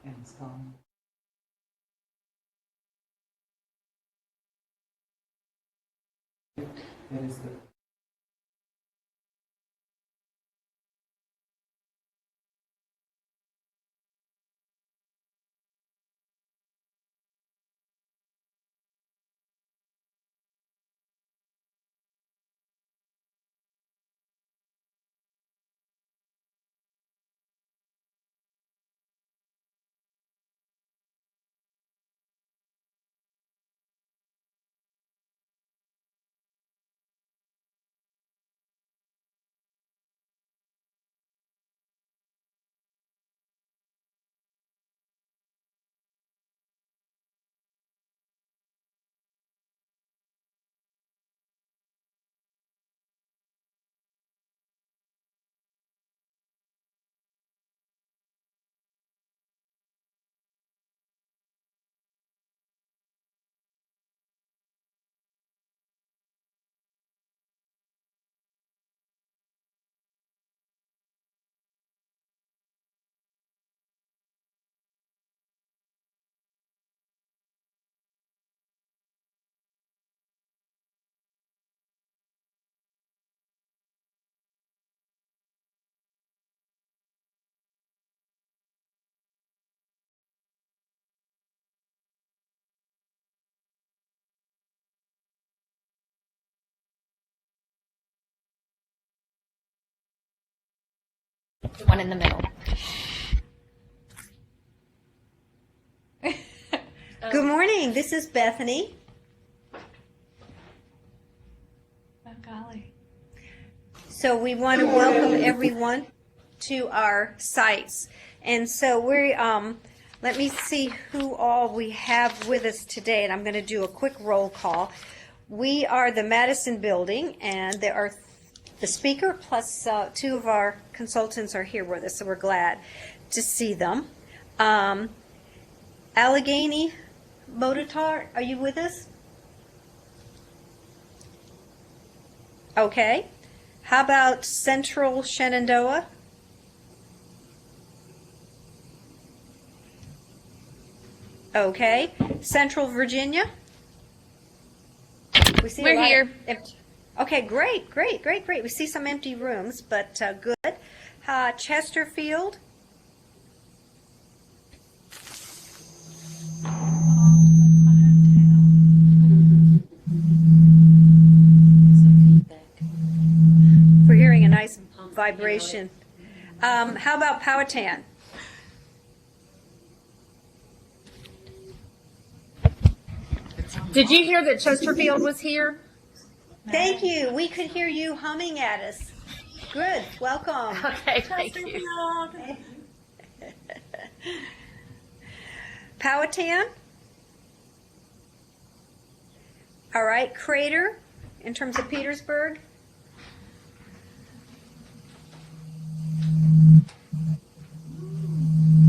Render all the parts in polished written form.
And it's gone. That is the The one in the middle. Good morning. This is Bethany. Oh, golly. So we want to welcome everyone to our sites. And so let me see who all we have with us today, and I'm going to do a quick roll call. We are the Madison Building, and there are the speaker plus two of our consultants are here with us, so we're glad to see them. Allegheny Motitar, are you with us? Okay. How about Central Shenandoah? Okay. Central Virginia? We see We're here. Okay, great. We see some empty rooms, but good. Chesterfield? We're hearing a nice vibration. How about Powhatan? Did you hear that Chesterfield was here? Thank you. We could hear you humming at us. Good. Welcome. Okay, thank you. Powhatan? All right. Crater, in terms of Petersburg?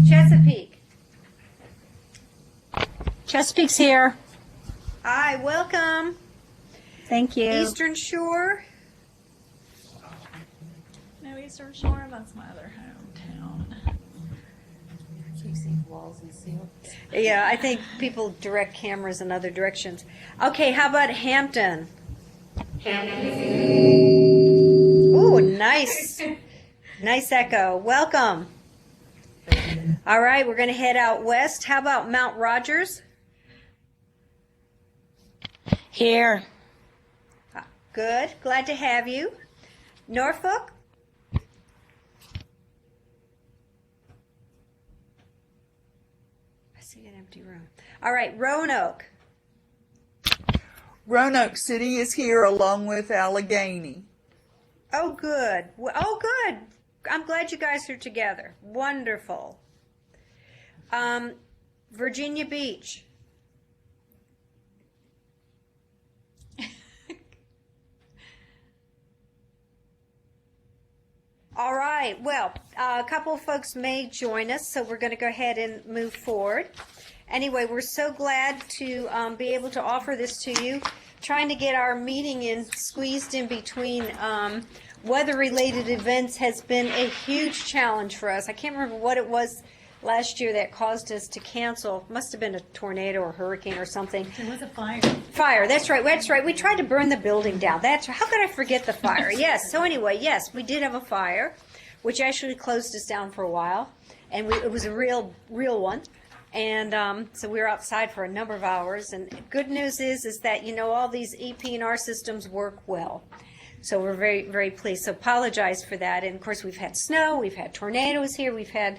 Chesapeake? Chesapeake's here. Hi, welcome. Thank you. Eastern Shore? No, Eastern Shore, that's my other hometown. you see walls and ceilings. Yeah, I think people direct cameras in other directions. Okay, how about Hampton? Ooh, nice. Nice echo. Welcome. All right, we're going to head out west. How about Mount Rogers? Here. Good. Glad to have you. Norfolk? I see an empty room. All right, Roanoke. Roanoke City is here along with Allegheny. Oh, good. Oh, good. I'm glad you guys are together. Wonderful. Virginia Beach. All right, well, a couple of folks may join us, so we're going to go ahead and move forward. Anyway, we're so glad to be able to offer this to you. Trying to get our meeting squeezed in between weather-related events has been a huge challenge for us. I can't remember what it was last year that caused us to cancel. Must have been a tornado or hurricane or something. It was a fire. Fire, that's right, that's right. We tried to burn the building down. How could I forget the fire? Yes, so anyway, yes, we did have a fire, which actually closed us down for a while, and it was a real one. And so we were outside for a number of hours, and good news is that, all these EP&R systems work well. So we're very, very pleased. So apologize for that. And of course, we've had snow, we've had tornadoes here, we've had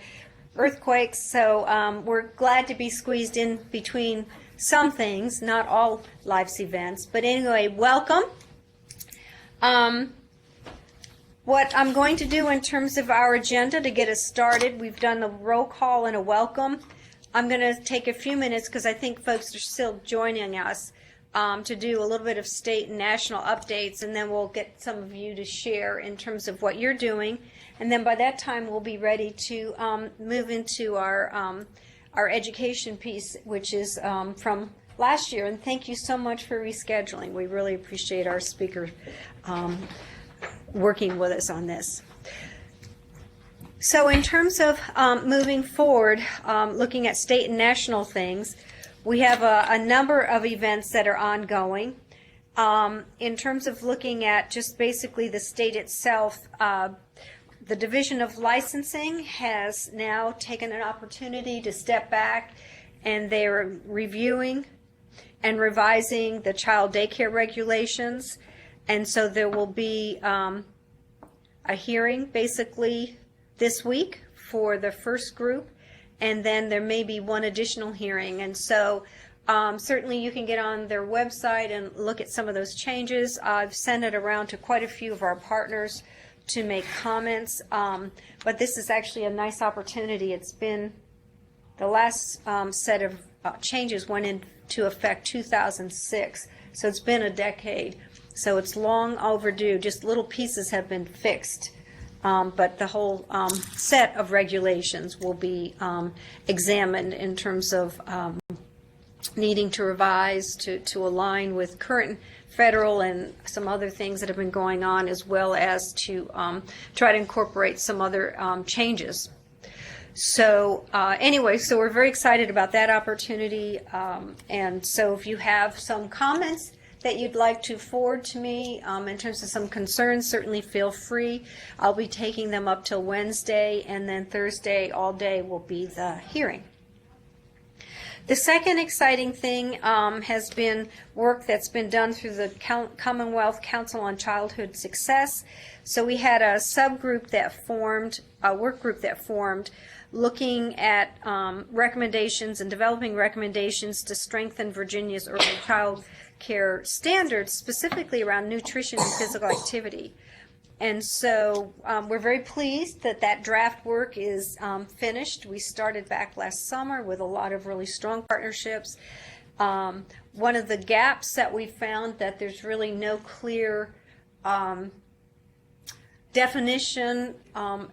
earthquakes. So we're glad to be squeezed in between some things, not all life's events. But anyway, welcome. What I'm going to do in terms of our agenda to get us started, we've done the roll call and a welcome. I'm going to take a few minutes because I think folks are still joining us to do a little bit of state and national updates, and then we'll get some of you to share in terms of what you're doing. And then by that time, we'll be ready to move into our education piece, which is from last year. And thank you so much for rescheduling. We really appreciate our speaker working with us on this. So in terms of moving forward, looking at state and national things, we have a number of events that are ongoing. In terms of looking at just basically the state itself, the Division of Licensing has now taken an opportunity to step back, and they're reviewing and revising the child daycare regulations. And so there will be a hearing basically this week for the first group, and then there may be one additional hearing. And so certainly you can get on their website and look at some of those changes. I've sent it around to quite a feinto of our partners to make comments, but this is actually a nice opportunity. It's been the last set of changes went into effect 2006, so it's been a decade. So it's long overdue. Just little pieces have been fixed. But the whole set of regulations will be examined in terms of needing to revise to align with current federal and some other things that have been going on, as well as to try to incorporate some other changes. So anyway, so we're very excited about that opportunity. And so if you have some comments that you'd like to forward to me in terms of some concerns, certainly feel free. I'll be taking them up till Wednesday, and then Thursday all day will be the hearing. The second exciting thing has been work that's been done through the Commonwealth Council on Childhood Success. So we had a subgroup that formed, a work group that formed, looking at recommendations and developing recommendations to strengthen Virginia's early child care standards, specifically around nutrition and physical activity. And so we're very pleased that that draft work is finished. We started back last summer with a lot of really strong partnerships. One of the gaps that we found that there's really no clear definition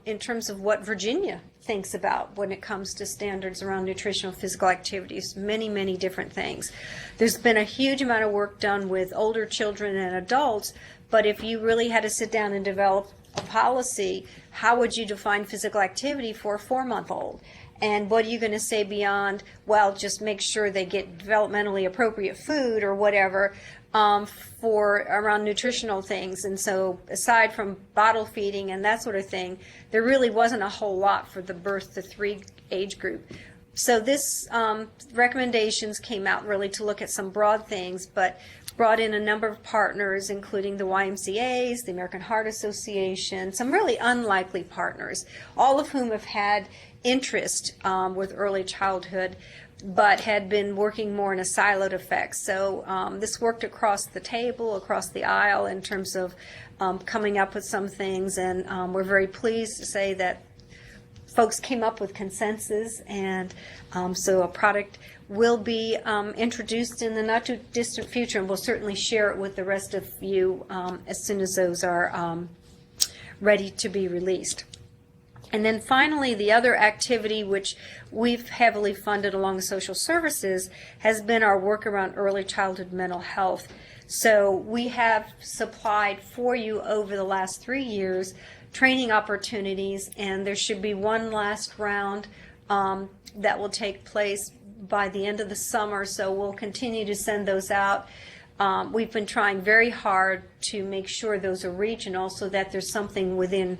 in terms of what Virginia thinks about when it comes to standards around nutritional physical activities, many, many different things. There's been a huge amount of work done with older children and adults, but if you really had to sit down and develop a policy, how would you define physical activity for a 4-month-old? And what are you going to say beyond, well, just make sure they get developmentally appropriate food or whatever for around nutritional things? And so aside from bottle feeding and that sort of thing, there really wasn't a whole lot for the birth to 3 age group. So this recommendations came out really to look at some broad things, but brought in a number of partners, including the YMCA's, the American Heart Association, some really unlikely partners, all of whom have had interest with early childhood, but had been working more in a siloed effect. So this worked across the table, across the aisle in terms of coming up with some things, and we're very pleased to say that folks came up with consensus, and so a product will be introduced in the not too distant future, and we'll certainly share it with the rest of you as soon as those are ready to be released. And then finally, the other activity which we've heavily funded along with social services has been our work around early childhood mental health. So we have supplied for you over the last 3 years training opportunities, and there should be one last round that will take place by the end of the summer, so we'll continue to send those out. We've been trying very hard to make sure those are regional so that there's something within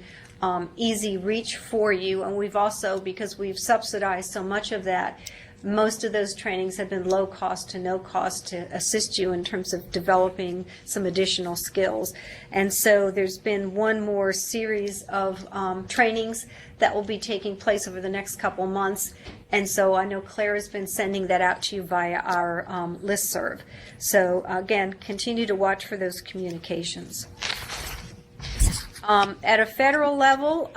easy reach for you, and we've also, because we've subsidized so much of that, most of those trainings have been low cost to no cost to assist you in terms of developing some additional skills. And so there's been one more series of trainings that will be taking place over the next couple months. And so I know Claire has been sending that out to you via our listserv. So again, continue to watch for those communications. At a federal level,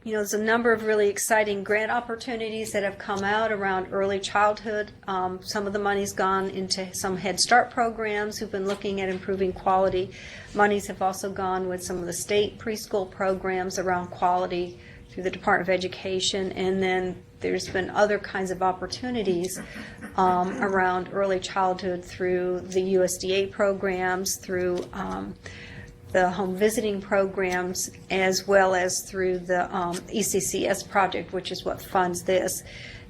there's a number of really exciting grant opportunities that have come out around early childhood. Some of the money's gone into some Head Start programs who've been looking at improving quality. Monies have also gone with some of the state preschool programs around quality through the Department of Education. And then there's been other kinds of opportunities around early childhood through the USDA programs, through the home visiting programs, as well as through the ECCS project, which is what funds this.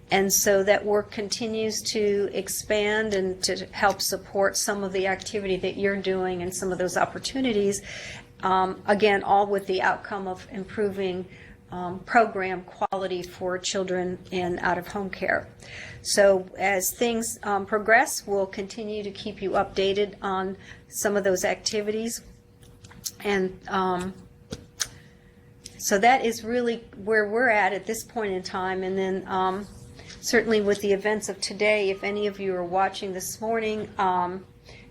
And so that work continues to expand and to help support some of the activity that you're doing and some of those opportunities. Again, all with the outcome of improving program quality for children in out-of-home care. So as things progress, we'll continue to keep you updated on some of those activities. And so that is really where we're at this point in time. And then certainly with the events of today, if any of you are watching this morning,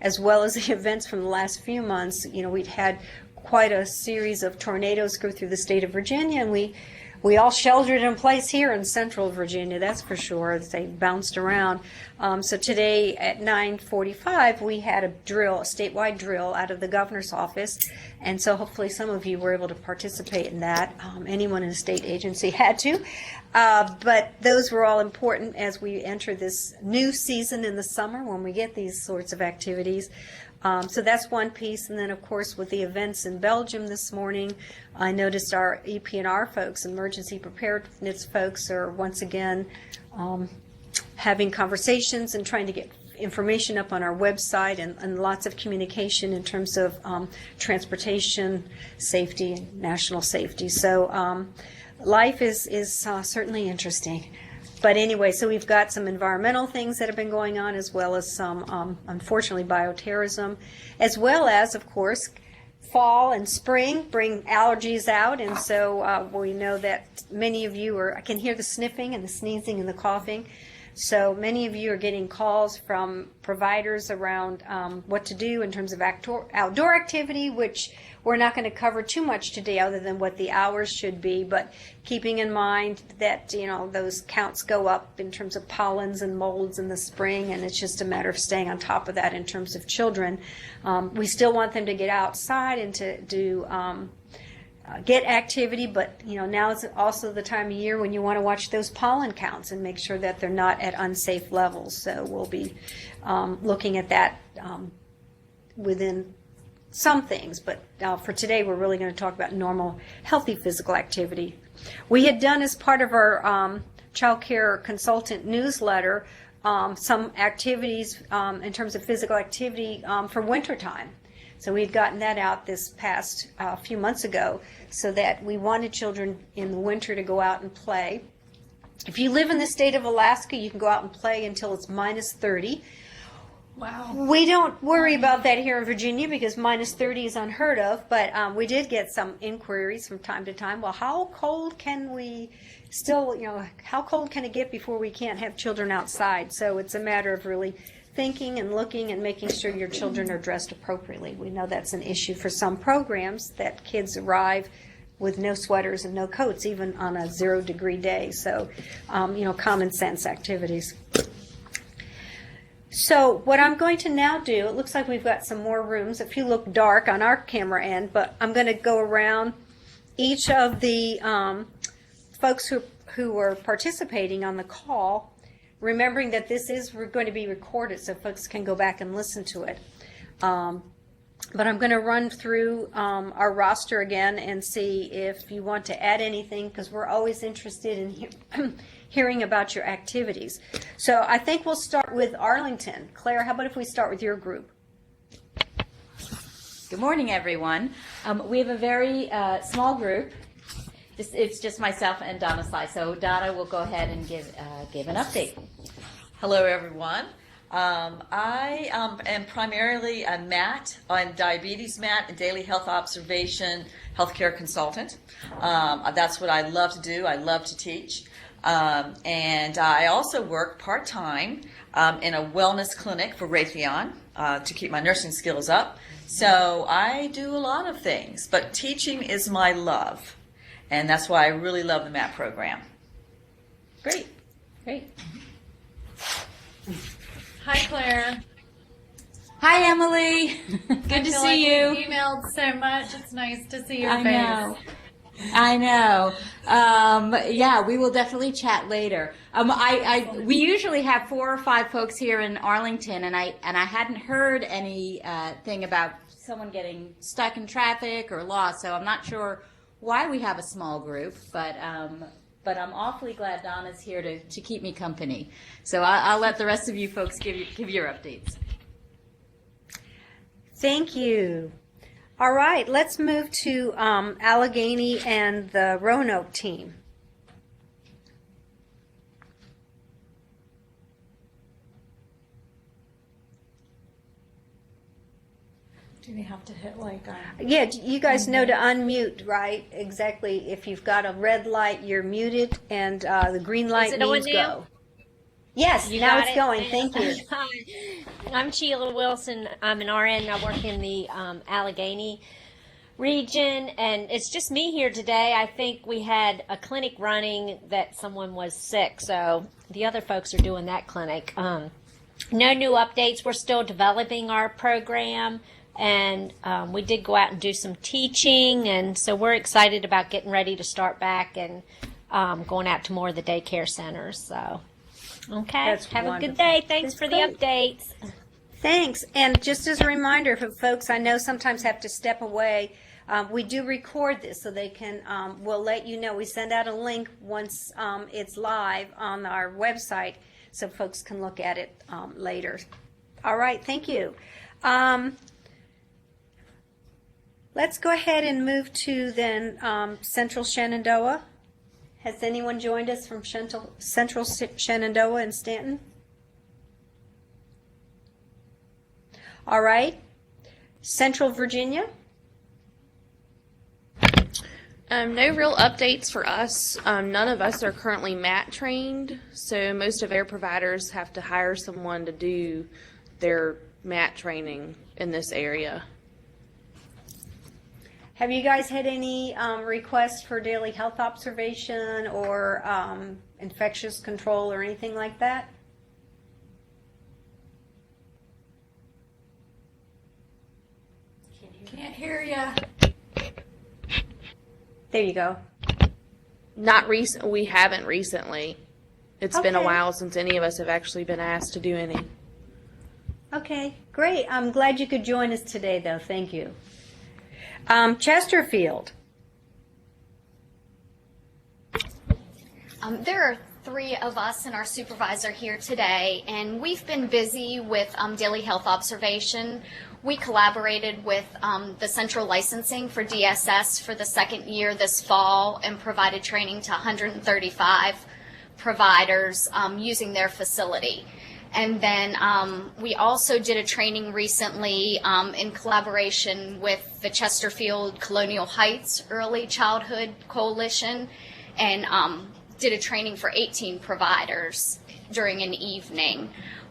as well as the events from the last few months, we'd had quite a series of tornadoes go through the state of Virginia, and we all sheltered in place here in central Virginia, that's for sure. They bounced around. So today at 9:45, we had a statewide drill out of the governor's office. And so hopefully some of you were able to participate in that. Anyone in a state agency had to. But those were all important as we enter this new season in the summer when we get these sorts of activities. So that's one piece. And then, of course, with the events in Belgium this morning, I noticed our EP&R folks, emergency preparedness folks, are once again having conversations and trying to get information up on our website, and lots of communication in terms of transportation safety and national safety. So life is certainly interesting. But anyway, so we've got some environmental things that have been going on, as well as some, unfortunately, bioterrorism, as well as, of course, fall and spring bring allergies out. And so we know that many of you I can hear the sniffing and the sneezing and the coughing. So many of you are getting calls from providers around what to do in terms of outdoor activity, which we're not going to cover too much today other than what the hours should be, but keeping in mind that, those counts go up in terms of pollens and molds in the spring, and it's just a matter of staying on top of that in terms of children. We still want them to get outside and to do get activity, but now is also the time of year when you want to watch those pollen counts and make sure that they're not at unsafe levels. So we'll be looking at that within some things, but for today we're really going to talk about normal, healthy physical activity. We had done, as part of our child care consultant newsletter, some activities in terms of physical activity for wintertime. So we had gotten that out this past few months ago, so that we wanted children in the winter to go out and play. If you live in the state of Alaska, you can go out and play until it's minus 30. Wow. We don't worry about that here in Virginia because minus 30 is unheard of, but we did get some inquiries from time to time. Well, how cold can we still, how cold can it get before we can't have children outside? So it's a matter of really thinking and looking and making sure your children are dressed appropriately. We know that's an issue for some programs, that kids arrive with no sweaters and no coats, even on a 0-degree day. So, common sense activities. So what I'm going to now do, it looks like we've got some more rooms. A few look dark on our camera end, but I'm going to go around each of the folks who are participating on the call, remembering that this is going to be recorded so folks can go back and listen to it. But I'm going to run through our roster again and see if you want to add anything, because we're always interested in hearing about your activities. So I think we'll start with Arlington. Claire, how about if we start with your group? Good morning, everyone. We have a very small group. It's just myself and Donna Sly. So Donna will go ahead and give an update. Hello, everyone. I am primarily a MAT, I'm diabetes MAT and daily health observation healthcare consultant. That's what I love to do. I love to teach. And I also work part-time in a wellness clinic for Raytheon to keep my nursing skills up. So I do a lot of things, but teaching is my love. And that's why I really love the MAT program. Great. Hi, Claire. Hi, Emily. Good to see you. We've emailed so much. It's nice to see your I face. know. Yeah, we will definitely chat later. We usually have 4 or 5 folks here in Arlington, and I hadn't heard any thing about someone getting stuck in traffic or lost. So I'm not sure why we have a small group, but I'm awfully glad Donna's here to keep me company. So I'll let the rest of you folks give your updates. Thank you. All right, let's move to Allegheny and the Roanoke team. Do they have to hit Yeah, you guys know to unmute, right? Exactly. If you've got a red light, you're muted, and the green light it on means now? go. Yes, You now got it's it? going. Thank you. Hi, I'm Sheila Wilson. I'm an RN. I work in the Allegheny region, and it's just me here today. I think we had a clinic running that someone was sick, so the other folks are doing that clinic. No new updates. We're still developing our program, and we did go out and do some teaching, and so we're excited about getting ready to start back and going out to more of the daycare centers. So, okay, That's have wonderful. a good day. Thanks That's for the great. updates. Thanks. And just as a reminder for folks, I know sometimes have to step away. We do record this so they can, we'll let you know. We send out a link once it's live on our website so folks can look at it later. All right, thank you. Let's go ahead and move to then Central Shenandoah. Has anyone joined us from Central Shenandoah and Stanton? All right. Central Virginia? No real updates for us. None of us are currently MAT trained, so most of our providers have to hire someone to do their MAT training in this area. Have you guys had any requests for daily health observation or infectious control or anything like that? Can't hear ya. There you go. Not recent. We haven't recently. It's been a Okay. while since any of us have actually been asked to do any. Okay, great. I'm glad you could join us today, though. Thank you. Chesterfield. There are 3 of us and our supervisor here today, and we've been busy with daily health observation. We collaborated with the Central Licensing for DSS for the 2nd year this fall and provided training to 135 providers using their facility. And then we also did a training recently in collaboration with the Chesterfield Colonial Heights Early Childhood Coalition, and did a training for 18 providers during an evening.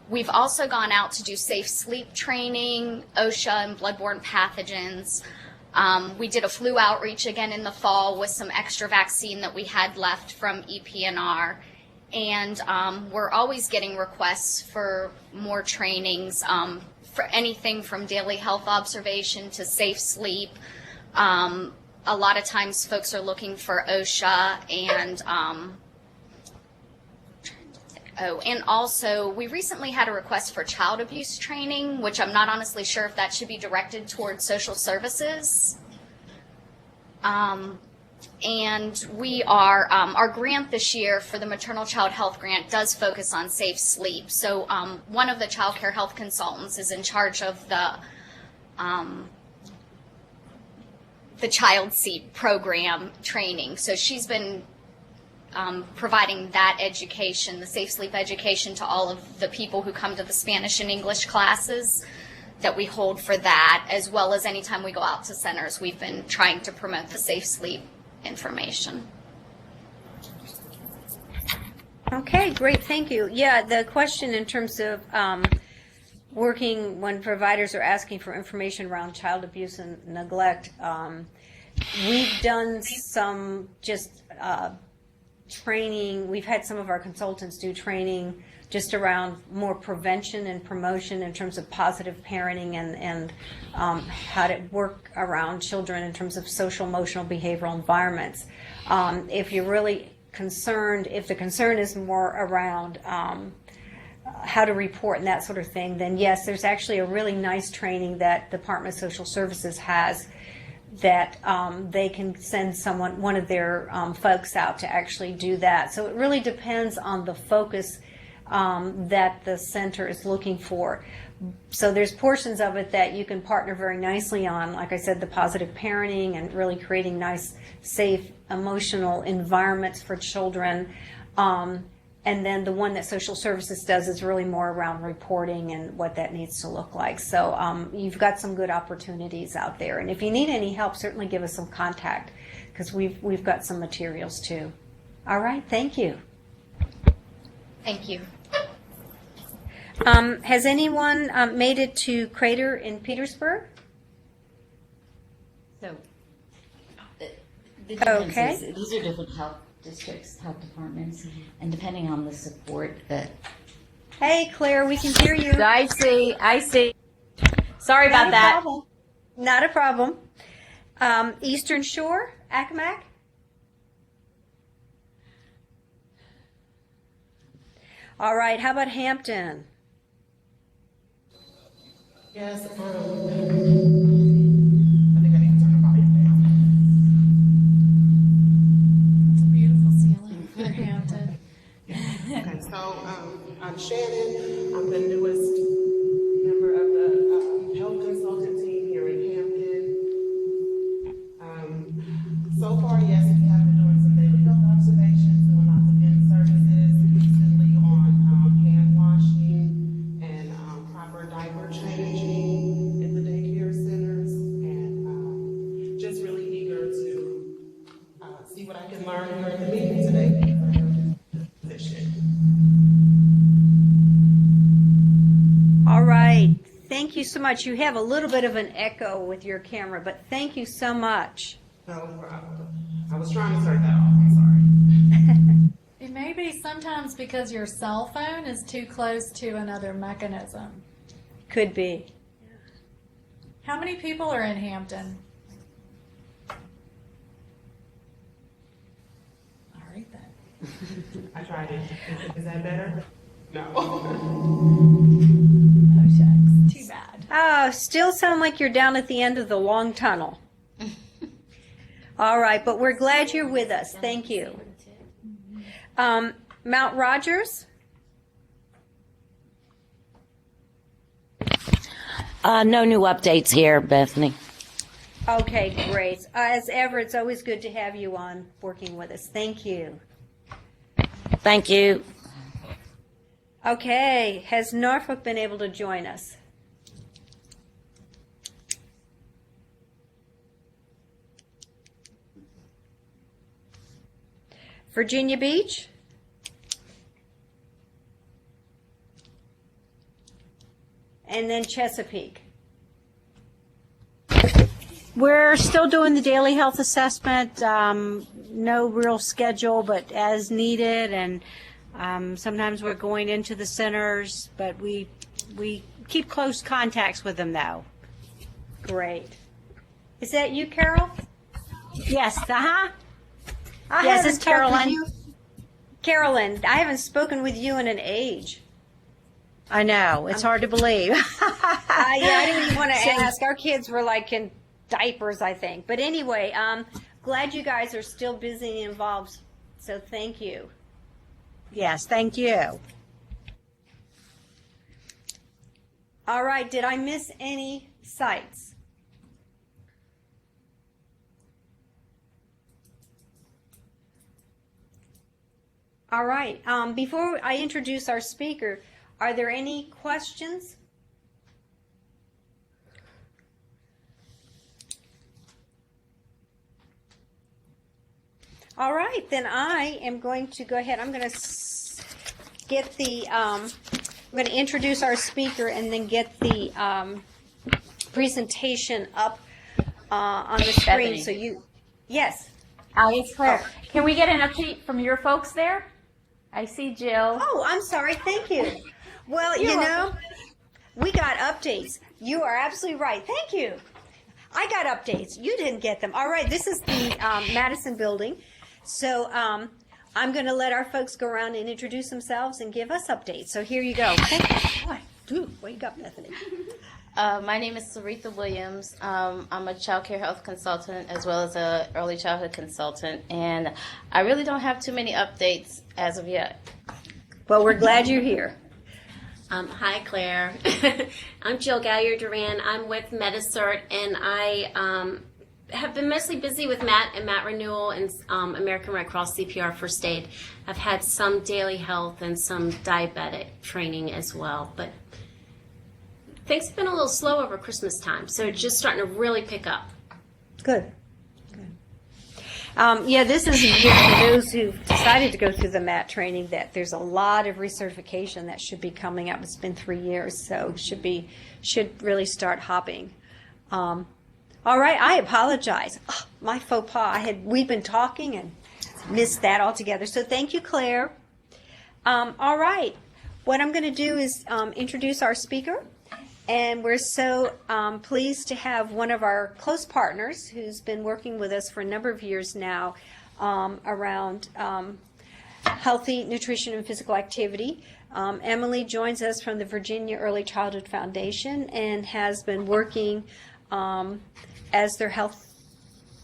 We've also gone out to do safe sleep training, OSHA and bloodborne pathogens. We did a flu outreach again in the fall with some extra vaccine that we had left from EPNR. And we're always getting requests for more trainings, for anything from daily health observation to safe sleep. A lot of times folks are looking for OSHA and and also we recently had a request for child abuse training, which I'm not honestly sure if that should be directed towards social services. And we are, our grant this year for the maternal child health grant does focus on safe sleep. So one of the child care health consultants is in charge of the child seat program training. So she's been providing that education, the safe sleep education, to all of the people who come to the Spanish and English classes that we hold for that, as well as anytime we go out to centers, we've been trying to promote the safe sleep information. Okay, great, thank you. Yeah, the question in terms of working when providers are asking for information around child abuse and neglect, we've done some just training. We've had some of our consultants do training just around more prevention and promotion in terms of positive parenting and how to work around children in terms of social, emotional, behavioral environments. If you're really concerned, if the concern is more around how to report and that sort of thing, then yes, there's actually a really nice training that the Department of Social Services has that they can send one of their folks out to actually do that. So it really depends on the focus that the center is looking for. So there's portions of it that you can partner very nicely on, like I said, the positive parenting and really creating nice, safe, emotional environments for children. And then the one that social services does is really more around reporting and what that needs to look like. So you've got some good opportunities out there. And if you need any help, certainly give us some contact, because we've got some materials too. All right, thank you. Thank you. Has anyone made it to Crater in Petersburg? So, the difference Okay. is these are different health districts, health departments, and depending on the support that. Hey, Claire, we can hear you. I see. Sorry about that. Not a problem. Eastern Shore, Accomack? All right, how about Hampton? Yes, I think I need to turn the volume down. It's a beautiful ceiling for Hampton. Okay, so I'm Shannon. I'm the newest member of the health consultant team here in Hampton. So far, yes, we have been doing some daily health observations, doing lots of in-services recently on hand washing and proper diaper changing in the daycare centers, and just really eager to see what I can learn here in the meeting today. All right, thank you so much. You have a little bit of an echo with your camera, but thank you so much. No problem. I was trying to start that off. I'm sorry. It may be sometimes because your cell phone is too close to another mechanism. Could be. How many people are in Hampton? All right then. I tried it. Is that better? No. Oh shucks, too bad. Oh, still sound like you're down at the end of the long tunnel. All right, but we're glad you're with us. Thank you. Mount Rogers? No new updates here, Bethany. Okay, great. As ever, it's always good to have you on working with us. Thank you. Thank you. Okay, has Norfolk been able to join us? Virginia Beach? And then Chesapeake. We're still doing the daily health assessment. No real schedule, but as needed. And sometimes we're going into the centers, but we keep close contacts with them, though. Great. Is that you, Carol? Yes. Yes, it's Carolyn. Carolyn, I haven't spoken with you in an age. I know. It's hard to believe. I don't even want to ask. Our kids were like in diapers, I think. But anyway, glad you guys are still busy and involved. So thank you. Yes, thank you. All right. Did I miss any sites? All right. Before I introduce our speaker, are there any questions? All right, then I am going to go ahead. I'm going to get the. I'm going to introduce our speaker and then get the presentation up on the screen. Bethany. So you, yes. It's Claire. Can we get an update from your folks there? I see Jill. Oh, I'm sorry. Thank you. Well, you know, we got updates. You are absolutely right. Thank you. I got updates. You didn't get them. All right. This is the Madison building. So I'm going to let our folks go around and introduce themselves and give us updates. So here you go. Thank you. Boy, dude, wake up, Bethany. My name is Saritha Williams. I'm a child care health consultant as well as a early childhood consultant, and I really don't have too many updates as of yet. Well, we're glad you're here. Hi, Claire. I'm Jill Gallier-Duran. I'm with MediCert, and I have been mostly busy with Matt and Matt Renewal and American Red Cross CPR First Aid. I've had some daily health and some diabetic training as well, but things have been a little slow over Christmas time, so it's just starting to really pick up. Good. Yeah, this is for those who've decided to go through the MAT training, that there's a lot of recertification that should be coming up. It's been 3 years, so should really start hopping. All right, I apologize. Oh, my faux pas. We've been talking and missed that altogether. So thank you, Claire. All right, what I'm going to do is introduce our speaker. And we're so pleased to have one of our close partners who's been working with us for a number of years now around healthy nutrition and physical activity. Emily joins us from the Virginia Early Childhood Foundation and has been working as their health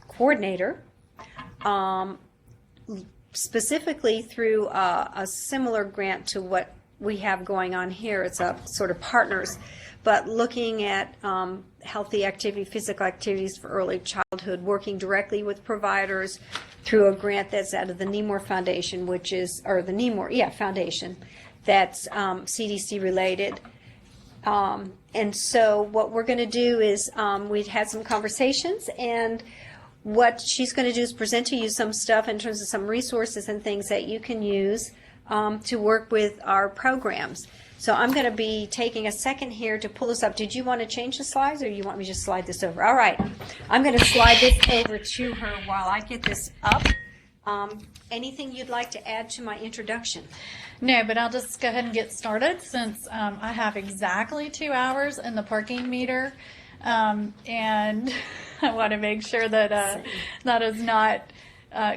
coordinator, specifically through a similar grant to what we have going on here. It's a sort of partners, but looking at healthy activity, physical activities for early childhood, working directly with providers through a grant that's out of the Nemore Foundation, which is, or the Nemore, Foundation, that's CDC related. And so what we're going to do is we've had some conversations, and what she's going to do is present to you some stuff in terms of some resources and things that you can use to work with our programs. So I'm going to be taking a second here to pull this up. Did you want to change the slides, or you want me to just slide this over? All right. I'm going to slide this over to her while I get this up. Anything you'd like to add to my introduction? No, but I'll just go ahead and get started since I have exactly 2 hours in the parking meter. And I want to make sure that that does not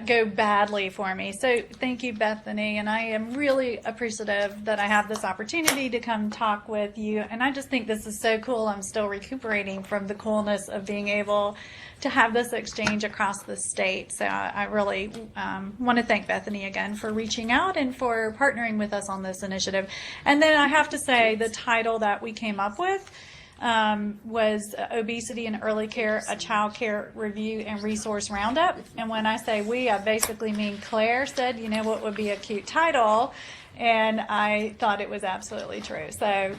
go badly for me. So thank you, Bethany, and I am really appreciative that I have this opportunity to come talk with you, and I just think this is so cool. I'm still recuperating from the coolness of being able to have this exchange across the state. So I really want to thank Bethany again for reaching out and for partnering with us on this initiative. And then I have to say the title that we came up with was Obesity in Early Care, a Child Care Review and Resource Roundup. And when I say we, I basically mean Claire said, you know, what would be a cute title? And I thought it was absolutely true. So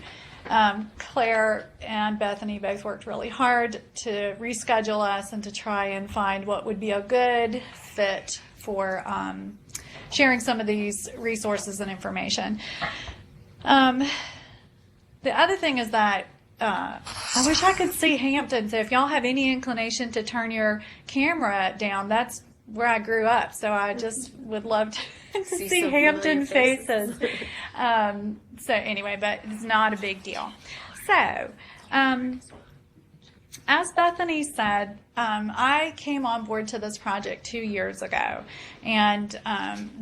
Claire and Bethany both worked really hard to reschedule us and to try and find what would be a good fit for sharing some of these resources and information. The other thing is that I wish I could see Hampton. So if y'all have any inclination to turn your camera down, that's where I grew up. So I just would love to see some Hampton familiar faces. So anyway, but it's not a big deal. So, as Bethany said, I came on board to this project 2 years ago, and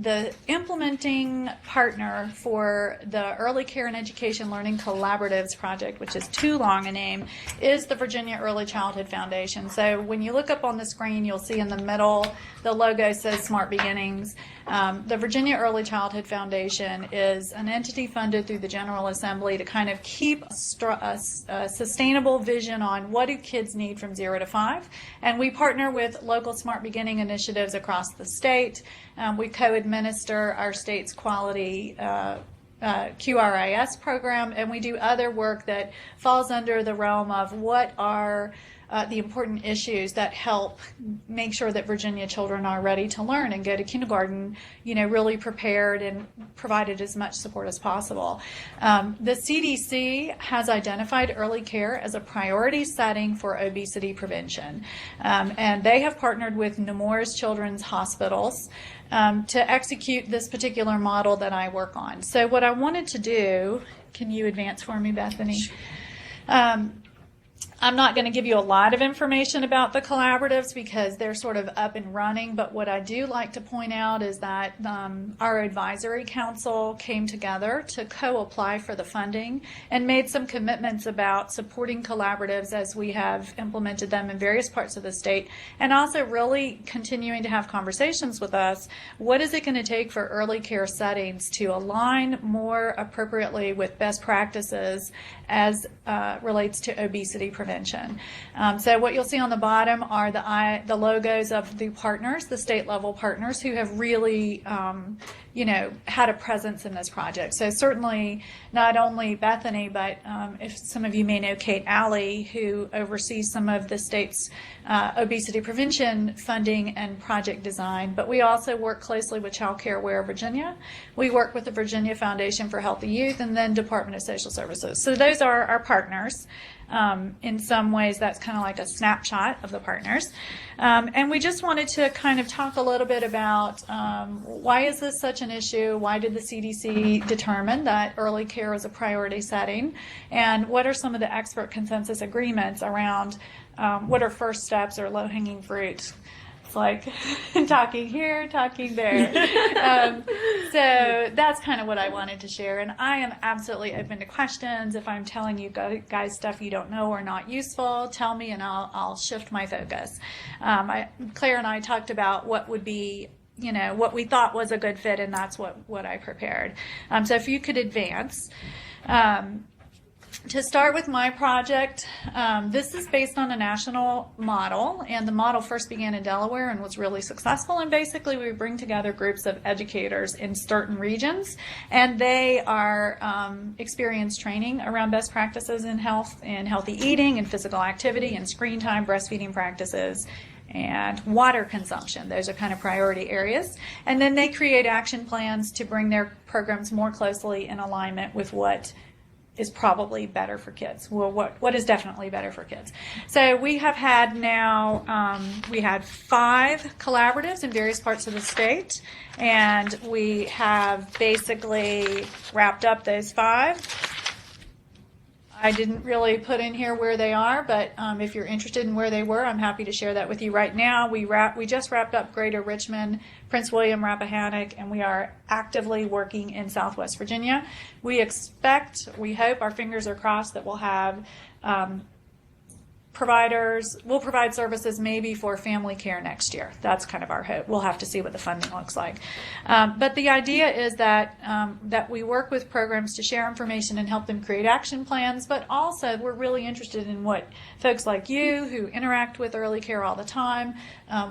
the implementing partner for the Early Care and Education Learning Collaboratives project, which is too long a name, is the Virginia Early Childhood Foundation. So when you look up on the screen, you'll see in the middle, the logo says Smart Beginnings. The Virginia Early Childhood Foundation is an entity funded through the General Assembly to kind of keep a sustainable vision on what do kids need from 0 to 5. And we partner with local Smart Beginning initiatives across the state. We co-administer our state's quality QRIS program, and we do other work that falls under the realm of what are the important issues that help make sure that Virginia children are ready to learn and go to kindergarten, really prepared and provided as much support as possible. The CDC has identified early care as a priority setting for obesity prevention, and they have partnered with Nemours Children's Hospitals to execute this particular model that I work on. So what I wanted to do, can you advance for me, Bethany? I'm not going to give you a lot of information about the collaboratives because they're sort of up and running, but what I do like to point out is that our advisory council came together to co-apply for the funding and made some commitments about supporting collaboratives as we have implemented them in various parts of the state, and also really continuing to have conversations with us. What is it going to take for early care settings to align more appropriately with best practices as relates to obesity prevention? So what you'll see on the bottom are the logos of the partners, the state level partners who have really had a presence in this project. So certainly not only Bethany, but if some of you may know Kate Alley, who oversees some of the state's obesity prevention funding and project design. But we also work closely with Child Care Aware Virginia. We work with the Virginia Foundation for Healthy Youth and then Department of Social Services. So those are our partners. In some ways, that's kind of like a snapshot of the partners. And we just wanted to kind of talk a little bit about why is this such an issue? Why did the CDC determine that early care is a priority setting? And what are some of the expert consensus agreements around what are first steps or low-hanging fruit? It's like talking here, talking there. So that's kind of what I wanted to share. And I am absolutely open to questions. If I'm telling you guys stuff you don't know or not useful, tell me and I'll shift my focus. Claire and I talked about what would be, what we thought was a good fit, and that's what I prepared. So if you could advance. To start with my project, this is based on a national model, and the model first began in Delaware and was really successful. And basically, we bring together groups of educators in certain regions, and they are experience training around best practices in health and healthy eating and physical activity and screen time, breastfeeding practices, and water consumption. Those are kind of priority areas. And then they create action plans to bring their programs more closely in alignment with what is probably better for kids. Well, what is definitely better for kids. So we have had now, we had 5 collaboratives in various parts of the state, and we have basically wrapped up those 5. I didn't really put in here where they are, but if you're interested in where they were, I'm happy to share that with you right now. We just wrapped up Greater Richmond, Prince William, Rappahannock, and we are actively working in Southwest Virginia. We hope, our fingers are crossed, that we'll have we'll provide services maybe for family care next year. That's kind of our hope. We'll have to see what the funding looks like. But the idea is that we work with programs to share information and help them create action plans, but also we're really interested in what folks like you who interact with early care all the time,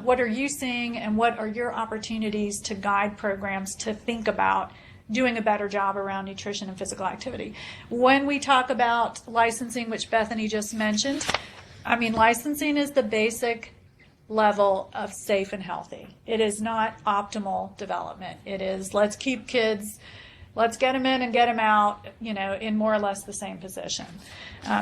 what are you seeing and what are your opportunities to guide programs to think about doing a better job around nutrition and physical activity. When we talk about licensing, which Bethany just mentioned, licensing is the basic level of safe and healthy. It is not optimal development. It is, let's keep kids, Let's get them in and get them out, in more or less the same position.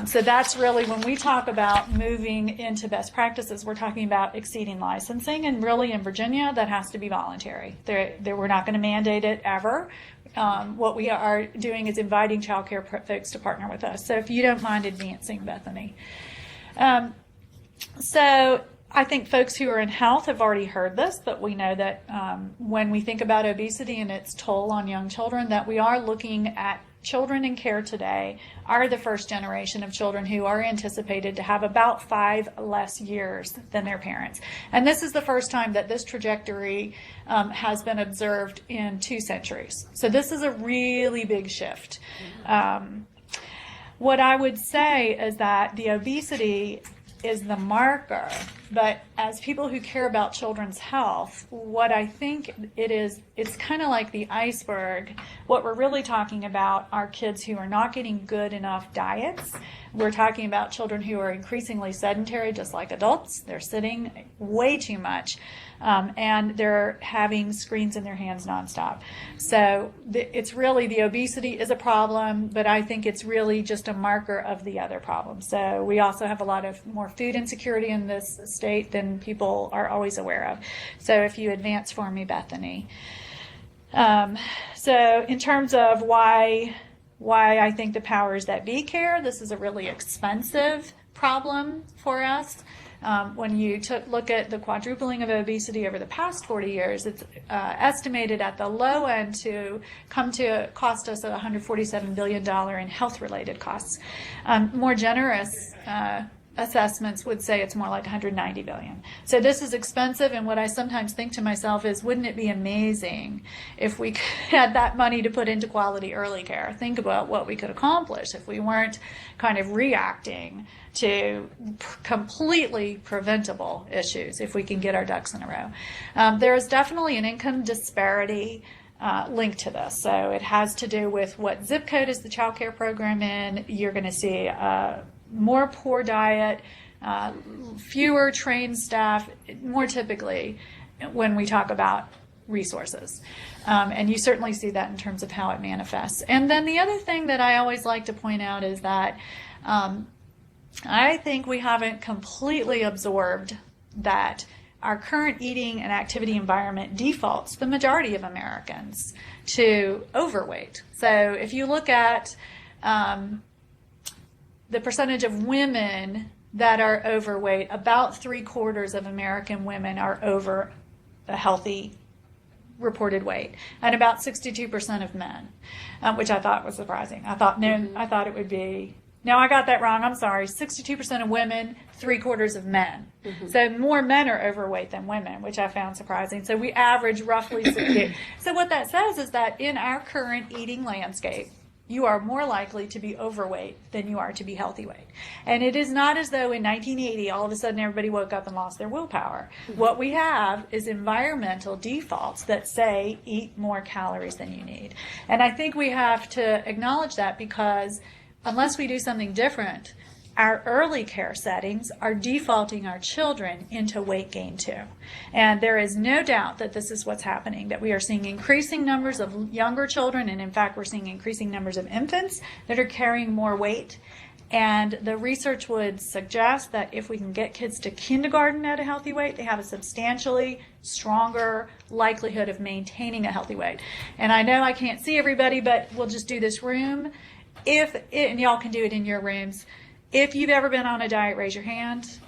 So that's really, when we talk about moving into best practices, we're talking about exceeding licensing. And really in Virginia, that has to be voluntary. We're not going to mandate it ever. What we are doing is inviting child care folks to partner with us. So if you don't mind advancing, Bethany. So I think folks who are in health have already heard this, but we know that when we think about obesity and its toll on young children, that we are looking at children in care today are the first generation of children who are anticipated to have about 5 less years than their parents. And this is the first time that this trajectory has been observed in 2 centuries. So this is a really big shift. What I would say is that the obesity is the marker, but as people who care about children's health, what I think it is, it's kind of like the iceberg. What we're really talking about are kids who are not getting good enough diets. We're talking about children who are increasingly sedentary, just like adults. They're sitting way too much, and they're having screens in their hands nonstop. So it's really, the obesity is a problem, but I think it's really just a marker of the other problems. So we also have a lot of more food insecurity in this state than people are always aware of. So if you advance for me, Bethany. So in terms of why I think the powers that be care, this is a really expensive problem for us. When you look at the quadrupling of obesity over the past 40 years, it's estimated at the low end to come to cost us $147 billion in health-related costs. More generous assessments would say it's more like $190 billion. So this is expensive, and what I sometimes think to myself is, wouldn't it be amazing if we had that money to put into quality early care? Think about what we could accomplish if we weren't kind of reacting to completely preventable issues, if we can get our ducks in a row. There is definitely an income disparity linked to this. So it has to do with what zip code is the child care program in. You're going to see more poor diet, fewer trained staff, more typically when we talk about resources. And you certainly see that in terms of how it manifests. And then the other thing that I always like to point out is that I think we haven't completely absorbed that our current eating and activity environment defaults the majority of Americans to overweight. So if you look at the percentage of women that are overweight, about 3/4 of American women are over a healthy reported weight, and about 62% of men, which I thought was surprising. I thought it would be, no, I got that wrong. I'm sorry. 62% of women, 3/4 of men. So more men are overweight than women, which I found surprising. So we average roughly 60. So what that says is that in our current eating landscape, you are more likely to be overweight than you are to be healthy weight. And it is not as though in 1980, all of a sudden everybody woke up and lost their willpower. What we have is environmental defaults that say eat more calories than you need. And I think we have to acknowledge that, because unless we do something different, our early care settings are defaulting our children into weight gain too. And there is no doubt that this is what's happening, that we are seeing increasing numbers of younger children, and in fact we're seeing increasing numbers of infants that are carrying more weight. And the research would suggest that if we can get kids to kindergarten at a healthy weight, they have a substantially stronger likelihood of maintaining a healthy weight. And I know I can't see everybody, but we'll just do this room. And y'all can do it in your rooms. If you've ever been on a diet, raise your hand.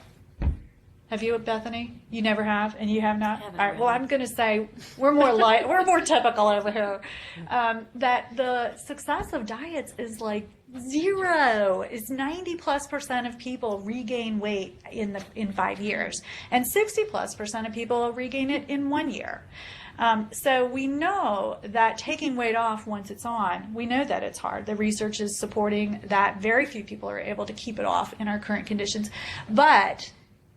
Have you, Bethany? You never have, and you have not? All right, well, I'm going to say we're more typical over here. That the success of diets is like zero. Is 90+% of people regain weight in 5 years, and 60+% of people regain it in 1 year. So we know that taking weight off once it's on, we know that it's hard. The research is supporting that very few people are able to keep it off in our current conditions. But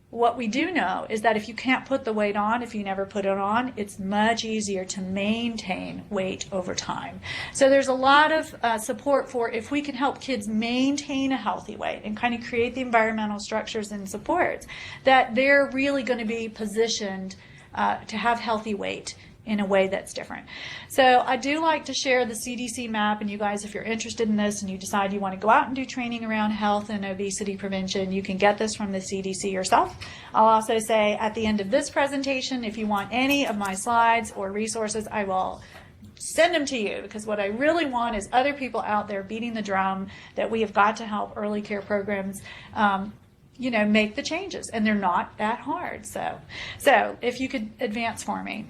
what we do know is that if you can't put the weight on, if you never put it on, it's much easier to maintain weight over time. So there's a lot of support for, if we can help kids maintain a healthy weight and kind of create the environmental structures and supports, that they're really going to be positioned to have healthy weight in a way that's different. So I do like to share the CDC map, and you guys, if you're interested in this and you decide you want to go out and do training around health and obesity prevention, you can get this from the CDC yourself. I'll also say at the end of this presentation, if you want any of my slides or resources, I will send them to you, because what I really want is other people out there beating the drum that we have got to help early care programs make the changes, and they're not that hard. So if you could advance for me.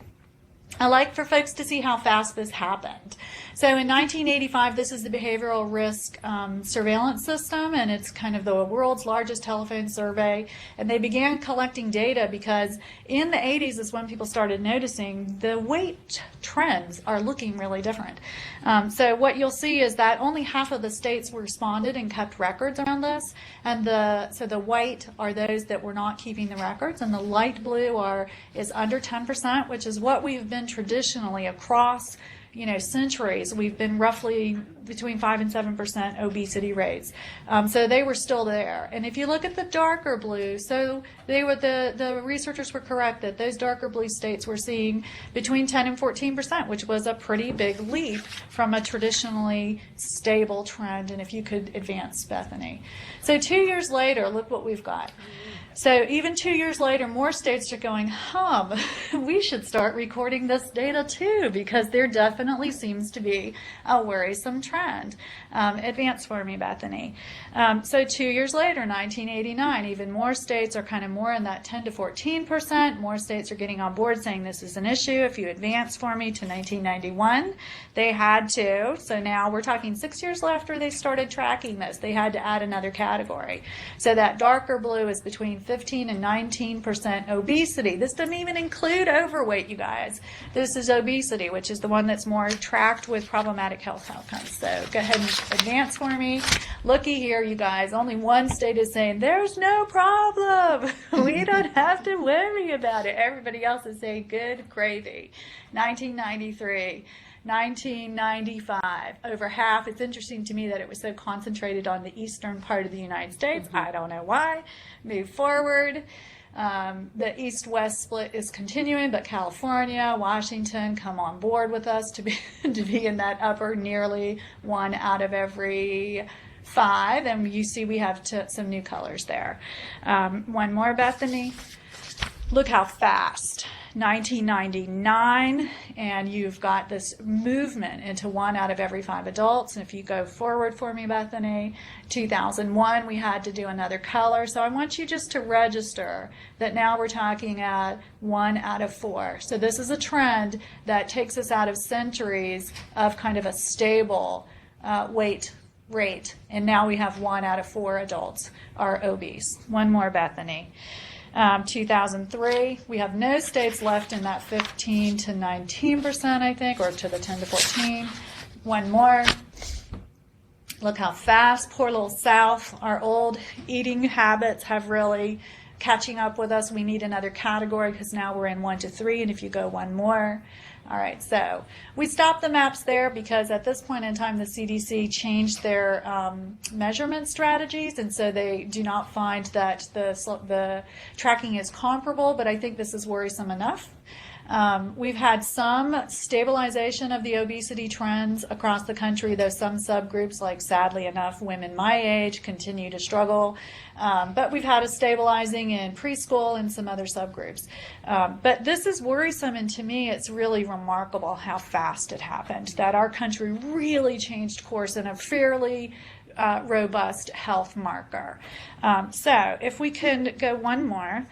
I like for folks to see how fast this happened. So in 1985, this is the behavioral risk surveillance system, and it's kind of the world's largest telephone survey. And they began collecting data because in the 80s is when people started noticing the weight trends are looking really different. So what you'll see is that only half of the states responded and kept records around this. And so the white are those that were not keeping the records, and the light blue is under 10%, which is what we've been traditionally across centuries. We've been roughly between 5 and 7% obesity rates. So they were still there. And if you look at the darker blue, so the researchers were correct that those darker blue states were seeing between 10 and 14%, which was a pretty big leap from a traditionally stable trend. And if you could advance, Bethany. So 2 years later, look what we've got. So even 2 years later, more states are going, we should start recording this data too, because there definitely seems to be a worrisome trend. Advance for me, Bethany. So 2 years later, 1989, even more states are kind of more in that 10 to 14%. More states are getting on board saying this is an issue. If you advance for me to 1991, they had to. So now we're talking 6 years after they started tracking this, they had to add another category. So that darker blue is between 15 and 19% obesity. This doesn't even include overweight, you guys. This is obesity, which is the one that's more tracked with problematic health outcomes. So go ahead and advance for me. Looky here, you guys. Only one state is saying, there's no problem. We don't have to worry about it. Everybody else is saying, good gravy. 1993. 1995, over half. It's interesting to me that it was so concentrated on the eastern part of the United States. I don't know why. Move forward. The east-west split is continuing, but California, Washington come on board with us to be in that upper nearly 1 out of every 5. And you see we have some new colors there. One more, Bethany. Look how fast. 1999, and you've got this movement into 1 out of every 5 adults. And if you go forward for me, Bethany, 2001, we had to do another color. So I want you just to register that now we're talking at 1 out of 4. So this is a trend that takes us out of centuries of kind of a stable weight rate. And now we have 1 out of 4 adults are obese. One more, Bethany. 2003, we have no states left in that 15 to 19%, I think, or to the 10 to 14. One more. Look how fast, poor little South, our old eating habits have really catching up with us. We need another category because now we're in 1 to 3, and if you go one more. All right, so we stopped the maps there because at this point in time, the CDC changed their measurement strategies, and so they do not find that the tracking is comparable, but I think this is worrisome enough. We've had some stabilization of the obesity trends across the country, though some subgroups, like sadly enough, women my age, continue to struggle. But we've had a stabilizing in preschool and some other subgroups. But this is worrisome, and to me, it's really remarkable how fast it happened, that our country really changed course in a fairly robust health marker. So if we can go one more.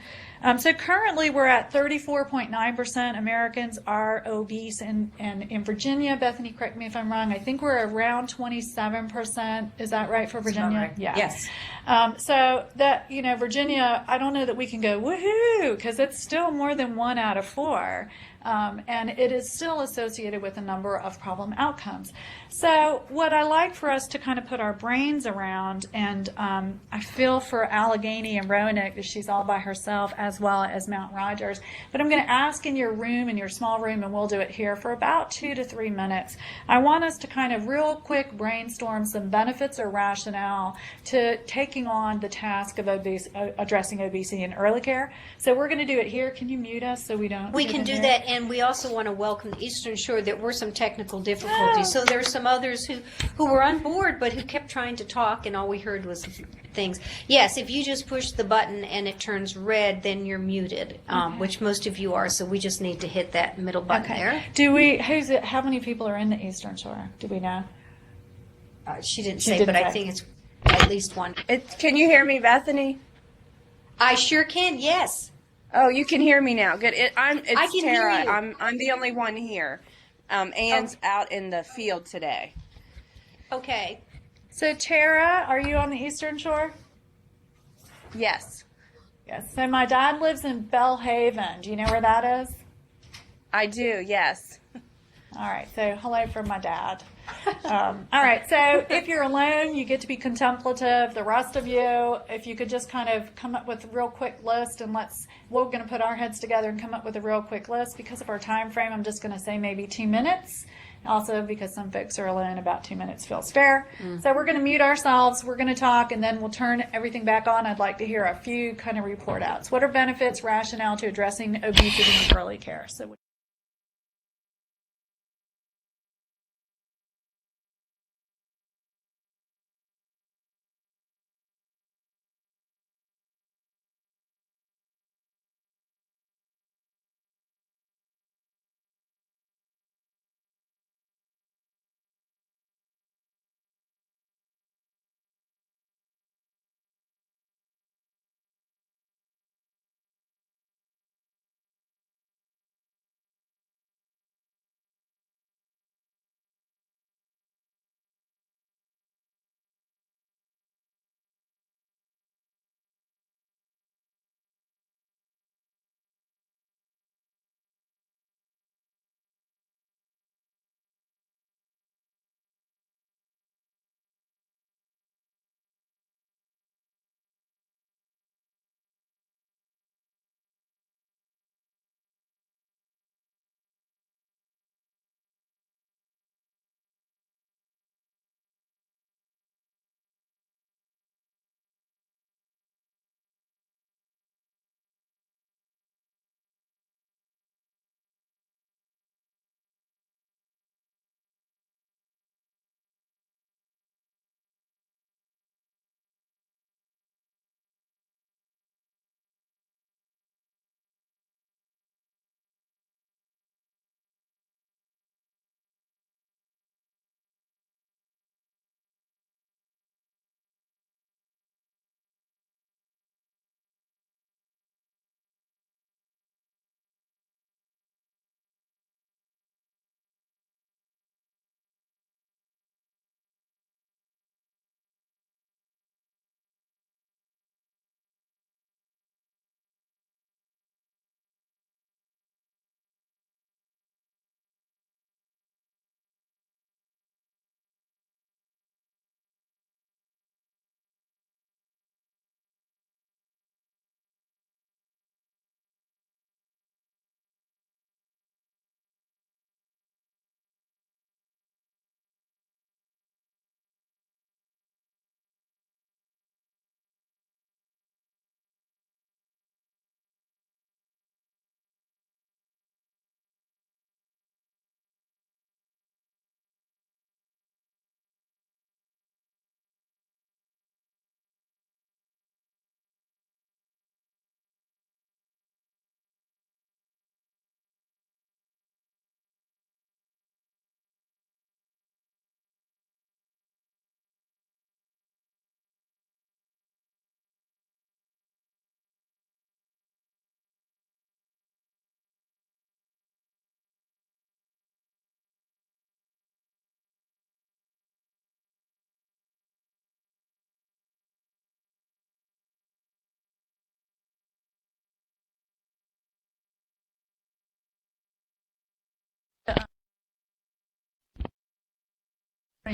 So currently we're at 34.9% Americans are obese, and in Virginia, Bethany, correct me if I'm wrong, I think we're around 27%. Is that right for Virginia? Right. Yeah. Yes. So that, Virginia, I don't know that we can go woohoo, because it's still more than 1 out of 4. And it is still associated with a number of problem outcomes. So what I like for us to kind of put our brains around, and I feel for Allegheny and Roanoke that she's all by herself, as well as Mount Rogers. But I'm going to ask in your small room, and we'll do it here for about 2 to 3 minutes. I want us to kind of real quick brainstorm some benefits or rationale to taking on the task of addressing obesity in early care. So we're going to do it here. Can you mute us so we don't? We can do that And we also want to welcome the Eastern Shore. There were some technical difficulties. So there are some others who were on board, but who kept trying to talk, and all we heard was things. Yes, if you just push the button and it turns red, then you're muted, which most of you are. So we just need to hit that middle button there. How many people are in the Eastern Shore? Do we know? She didn't say, but I think it's at least one. Can you hear me, Bethany? I sure can, yes. Oh, you can hear me now. Good. It's I can Tara. hear you. I'm the only one here. Anne's out in the field today. Okay. So Tara, are you on the Eastern Shore? Yes. Yes. So my dad lives in Bellhaven. Do you know where that is? I do, yes. All right. So hello from my dad. All right. So if you're alone, you get to be contemplative. The rest of you, if you could just kind of come up with a real quick list, and we're going to put our heads together and come up with a real quick list. Because of our time frame, I'm just going to say maybe 2 minutes. Also, because some folks are alone, about 2 minutes feels fair. So we're going to mute ourselves. We're going to talk, and then we'll turn everything back on. I'd like to hear a few kind of report outs. What are benefits, rationale to addressing obesity in early care? So.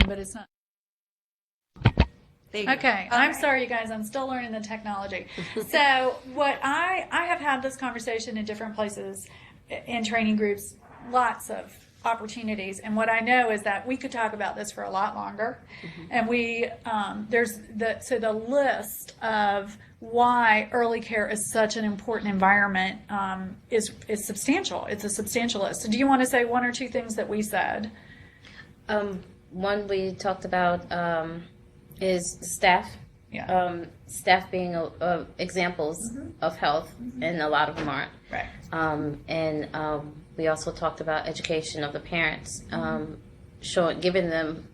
But it's not. Okay, I'm sorry, you guys. I'm still learning the technology. So what I have had this conversation in different places, in training groups, lots of opportunities. And what I know is that we could talk about this for a lot longer. And we, the list of why early care is such an important environment is substantial. It's a substantial list. So do you want to say one or two things that we said? One we talked about is staff. Yeah. Staff being examples of health, and a lot of them aren't. Right. We also talked about education of the parents, giving them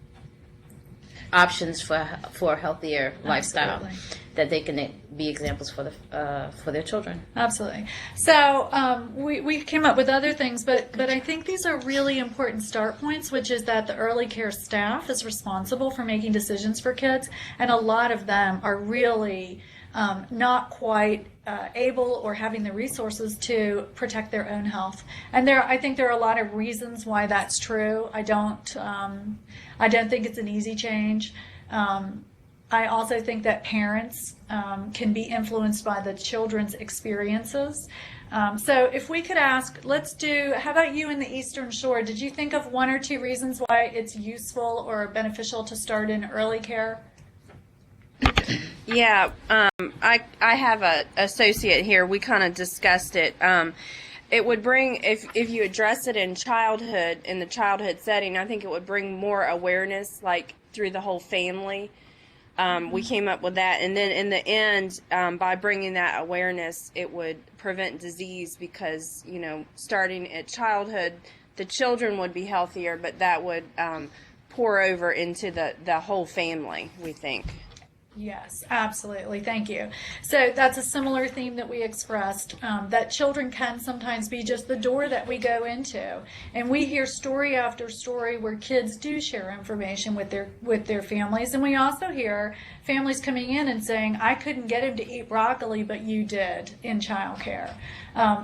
options for a healthier lifestyle, that they can be examples for their children. Absolutely. So we came up with other things, but I think these are really important start points, which is that the early care staff is responsible for making decisions for kids, and a lot of them are really not quite able or having the resources to protect their own health. And I think there are a lot of reasons why that's true. I don't think it's an easy change. I also think that parents can be influenced by the children's experiences. So if we could ask, how about you in the Eastern Shore? Did you think of one or two reasons why it's useful or beneficial to start in early care? Yeah, I have an associate here. We kind of discussed it. It would bring, if you address it in the childhood setting, I think it would bring more awareness, like through the whole family. We came up with that, and then in the end, by bringing that awareness, it would prevent disease, because starting at childhood, the children would be healthier, but that would pour over into the whole family, we think. Yes, absolutely. Thank you. So that's a similar theme that we expressed, that children can sometimes be just the door that we go into. And we hear story after story where kids do share information with their families. And we also hear families coming in and saying, I couldn't get him to eat broccoli, but you did in childcare.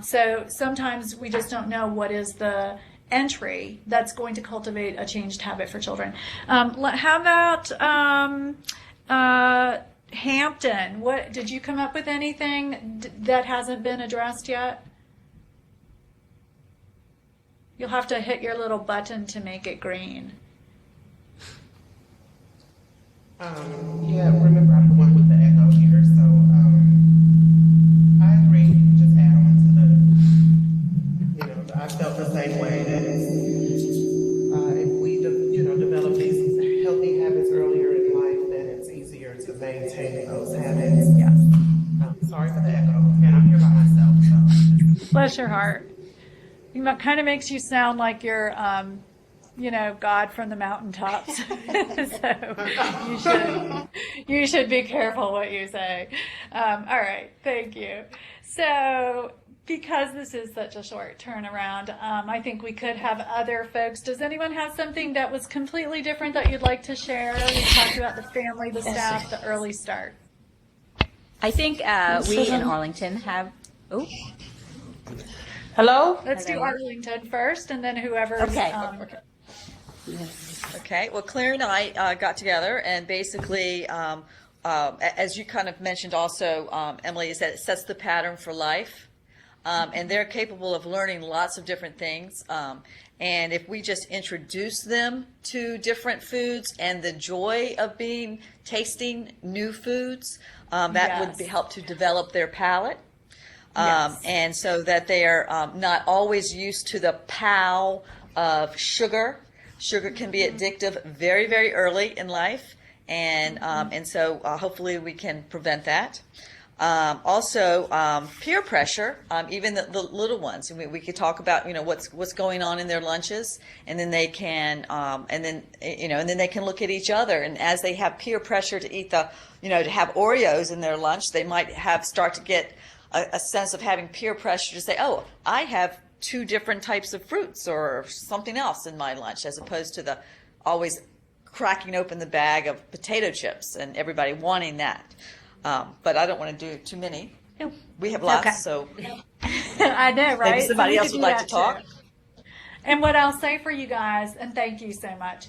So sometimes we just don't know what is the entry that's going to cultivate a changed habit for children. How about Hampton? What did you come up with anything that hasn't been addressed yet? You'll have to hit your little button to make it green. Yeah, remember I'm the one with the echo here, so I agree. Just add on to I felt the same way. That if we, develop these healthy habits earlier in life, then it's easier to maintain those habits. Yes. Sorry for the echo, and I'm here by myself. So. Bless your heart. It kind of makes you sound like you're, God from the mountaintops. So you should be careful what you say. All right, thank you. So because this is such a short turnaround, I think we could have other folks. Does anyone have something that was completely different that you'd like to share? We talked about the family, the staff, the early start. I think we in Arlington have. Oh. Hello? Let's do Arlington first, and then whoever's. Okay. Okay. Well, Claire and I got together, and basically, as you kind of mentioned also, Emily, is that it sets the pattern for life. And they're capable of learning lots of different things. And if we just introduce them to different foods and the joy of tasting new foods, that would help to develop their palate. And so that they are not always used to the pow of sugar. Sugar can be addictive very, very early in life. And so hopefully we can prevent that. Also, peer pressure, even the little ones. We could talk about, what's going on in their lunches, and then they can, and then they can look at each other. And as they have peer pressure to eat to have Oreos in their lunch, they might start to get a sense of having peer pressure to say, oh, I have 2 different types of fruits or something else in my lunch, as opposed to the always cracking open the bag of potato chips and everybody wanting that. But I don't want to do too many. No. We have lots, Okay. so I know, right? maybe somebody else would like to talk. And what I'll say for you guys, and thank you so much,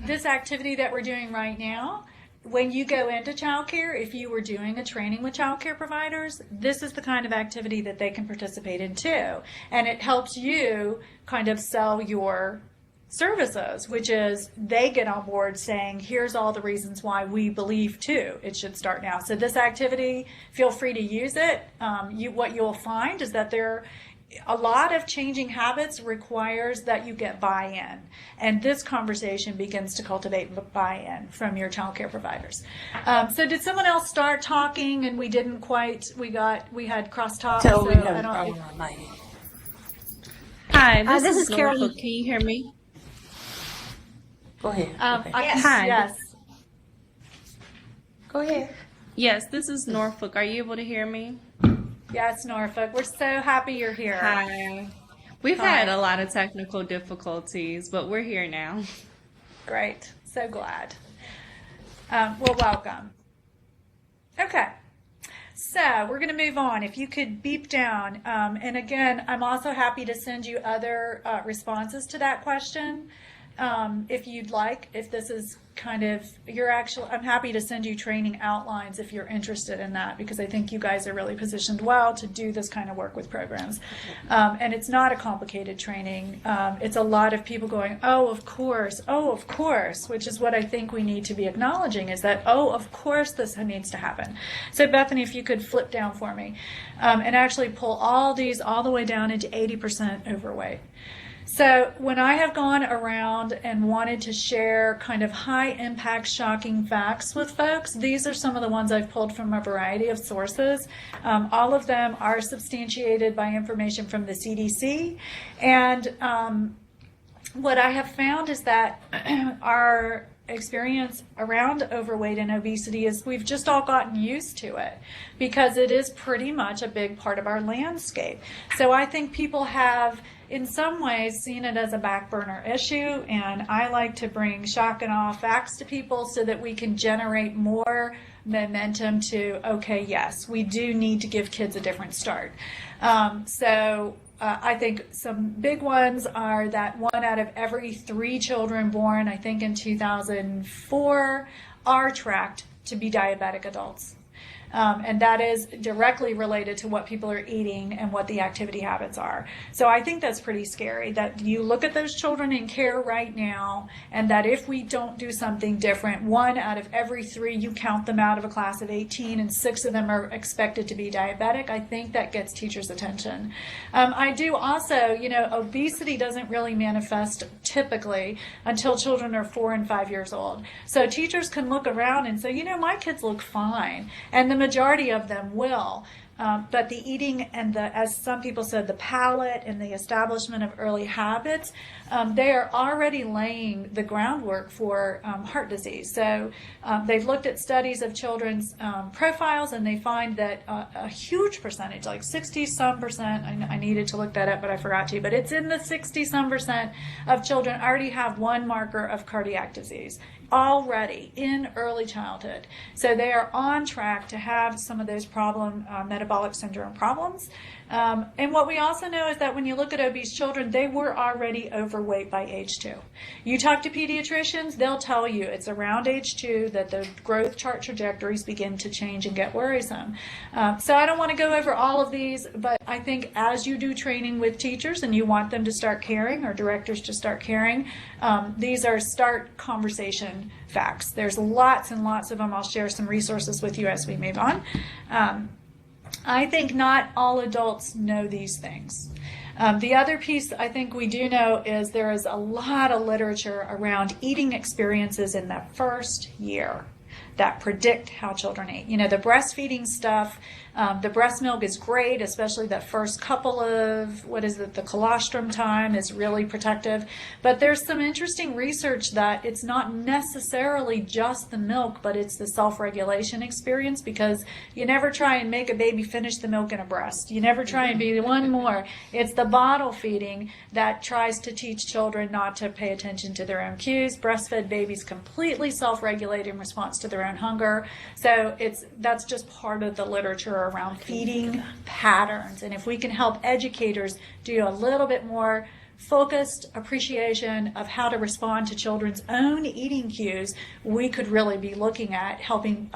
this activity that we're doing right now when you go into childcare, if you were doing a training with childcare providers, this is the kind of activity that they can participate in too. And it helps you kind of sell your services, which is they get on board saying, here's all the reasons why we believe too it should start now. So this activity, feel free to use it. What you'll find is that a lot of changing habits requires that you get buy-in, and this conversation begins to cultivate buy-in from your child care providers. So did someone else start talking and we didn't quite, we had crosstalk? So we have I a don't- problem on my end. Hi, this is Carol. Norfolk. Can you hear me? Go ahead. Hi. Yes. Go ahead. Yes, this is Norfolk. Are you able to hear me? Yes, Norfolk. We're so happy you're here. Hi. We've Hi. had a lot of technical difficulties, but we're here now. Great. So glad. Well, welcome. Okay. So we're going to move on. If you could beep down. And again, I'm also happy to send you other responses to that question. If you'd like, if this is kind of I'm happy to send you training outlines if you're interested in that, because I think you guys are really positioned well to do this kind of work with programs. And it's not a complicated training. It's a lot of people going, oh, of course, which is what I think we need to be acknowledging, is that, oh, of course this needs to happen. So Bethany, if you could flip down for me and actually pull all these all the way down into 80% overweight. So when I have gone around and wanted to share kind of high impact, shocking facts with folks, these are some of the ones I've pulled from a variety of sources. All of them are substantiated by information from the CDC. And what I have found is that our experience around overweight and obesity is we've just all gotten used to it because it is pretty much a big part of our landscape. So I think people have in some ways seen it as a back burner issue, and I like to bring shock and awe facts to people so that we can generate more momentum to, okay, yes, we do need to give kids a different start. I think some big ones are that 1 out of every 3 children born, I think in 2004, are tracked to be diabetic adults. And that is directly related to what people are eating and what the activity habits are. So I think that's pretty scary, that you look at those children in care right now, and that if we don't do something different, 1 out of every 3, you count them out of a class of 18, and 6 of them are expected to be diabetic. I think that gets teachers' attention. I do also, obesity doesn't really manifest typically until children are 4 and 5 years old. So teachers can look around and say, my kids look fine. And the majority of them will. But the eating and as some people said, the palate and the establishment of early habits, they are already laying the groundwork for heart disease. So they've looked at studies of children's profiles, and they find that a huge percentage, like 60-some%, I needed to look that up, but I forgot to, but it's in the 60-some% of children already have one marker of cardiac disease already in early childhood. So they are on track to have some of those metabolic syndrome problems. And what we also know is that when you look at obese children, they were already overweight by age 2. You talk to pediatricians, they'll tell you it's around age 2 that the growth chart trajectories begin to change and get worrisome. So I don't want to go over all of these, but I think as you do training with teachers and you want them to start caring, or directors to start caring, these are start conversation facts. There's lots and lots of them. I'll share some resources with you as we move on. I think not all adults know these things. The other piece I think we do know is there is a lot of literature around eating experiences in the first year that predict how children eat. The breastfeeding stuff, the breast milk is great, especially the first couple of, the colostrum time is really protective. But there's some interesting research that it's not necessarily just the milk, but it's the self-regulation experience, because you never try and make a baby finish the milk in a breast. You never try and be one more. It's the bottle feeding that tries to teach children not to pay attention to their own cues. Breastfed babies completely self-regulate in response to their own hunger. So that's just part of the literature around feeding patterns. And if we can help educators do a little bit more focused appreciation of how to respond to children's own eating cues, we could really be looking at helping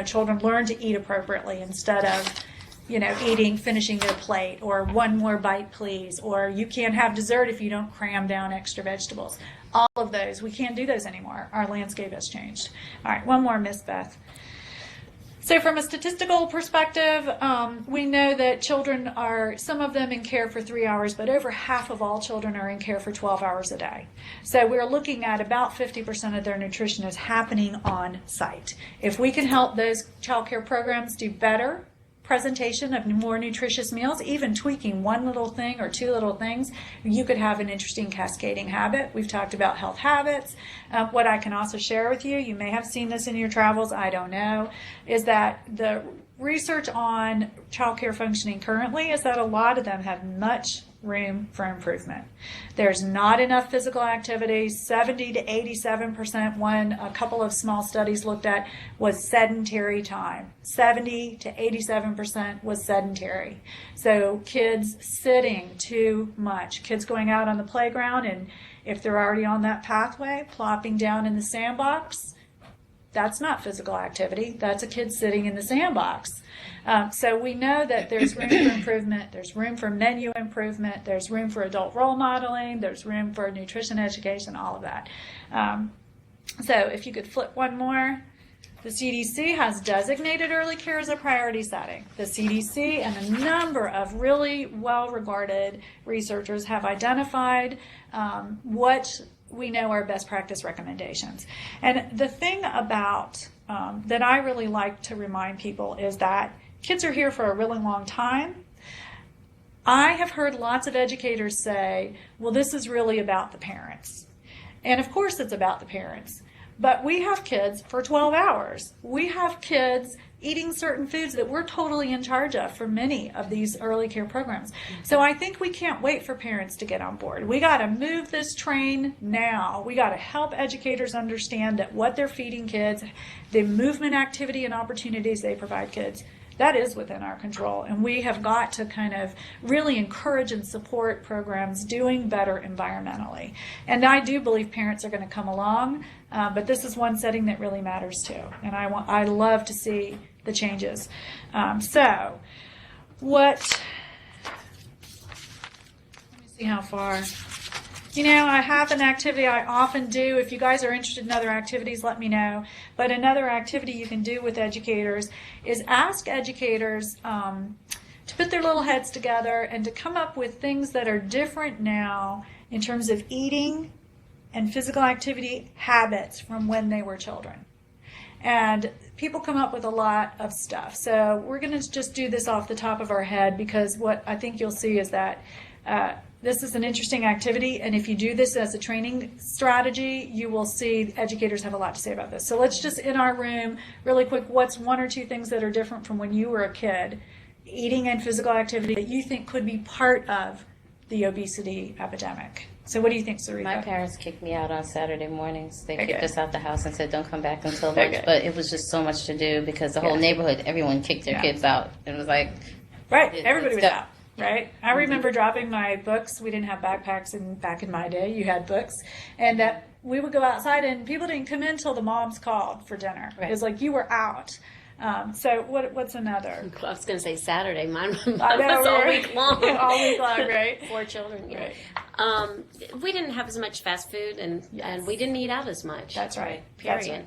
children learn to eat appropriately instead of finishing their plate, or one more bite please, or you can't have dessert if you don't cram down extra vegetables. All of those, we can't do those anymore. Our landscape has changed. All right, one more, Miss Beth. So from a statistical perspective, we know that children are, some of them in care for 3 hours, but over half of all children are in care for 12 hours a day. So we're looking at about 50% of their nutrition is happening on site. If we can help those child care programs do better presentation of more nutritious meals, even tweaking one little thing or two little things, you could have an interesting cascading habit. We've talked about health habits. What I can also share with you, you may have seen this in your travels, I don't know, is that the research on child care functioning currently is that a lot of them have much room for improvement. There's not enough physical activity. 70 to 87%, a couple of small studies looked at, was sedentary time. 70 to 87% was sedentary. So kids sitting too much. Kids going out on the playground, and if they're already on that pathway, plopping down in the sandbox, that's not physical activity. That's a kid sitting in the sandbox. So we know that there's room for improvement. There's room for menu improvement. There's room for adult role modeling. There's room for nutrition education, all of that. So if you could flip one more. The CDC has designated early care as a priority setting. The CDC and a number of really well-regarded researchers have identified what we know are best practice recommendations. And the thing about that I really like to remind people is that kids are here for a really long time. I have heard lots of educators say, well, this is really about the parents. And of course it's about the parents. But we have kids for 12 hours. We have kids eating certain foods that we're totally in charge of for many of these early care programs. So I think we can't wait for parents to get on board. We got to move this train now. We got to help educators understand that what they're feeding kids, the movement activity and opportunities they provide kids, that is within our control. And we have got to kind of really encourage and support programs doing better environmentally. And I do believe parents are going to come along, but this is one setting that really matters too. And I love to see the changes. So what, let me see how far. I have an activity I often do. If you guys are interested in other activities, let me know. But another activity you can do with educators is ask educators to put their little heads together and to come up with things that are different now in terms of eating and physical activity habits from when they were children. And people come up with a lot of stuff. So we're going to just do this off the top of our head, because what I think you'll see is that this is an interesting activity, and if you do this as a training strategy, you will see educators have a lot to say about this. So let's just, in our room, really quick, what's one or two things that are different from when you were a kid, eating and physical activity, that you think could be part of the obesity epidemic? So what do you think, Sarita? My parents kicked me out on Saturday mornings. They Okay. kicked us out the house and said, don't come back until lunch. Okay. But it was just so much to do because the whole Yeah. neighborhood, everyone kicked their Yeah. kids out. It was like... Right, everybody was let's go. out. Right, I remember dropping my books. We didn't have backpacks back in my day. You had books, and that we would go outside, and people didn't come in till the moms called for dinner. Right. It was like you were out. So what's another? I was going to say Saturday. Mine I know, was all right? week long. All week long, right? 4 children. Yeah. Right. We didn't have as much fast food, and we didn't eat out as much. That's right. Period. That's right.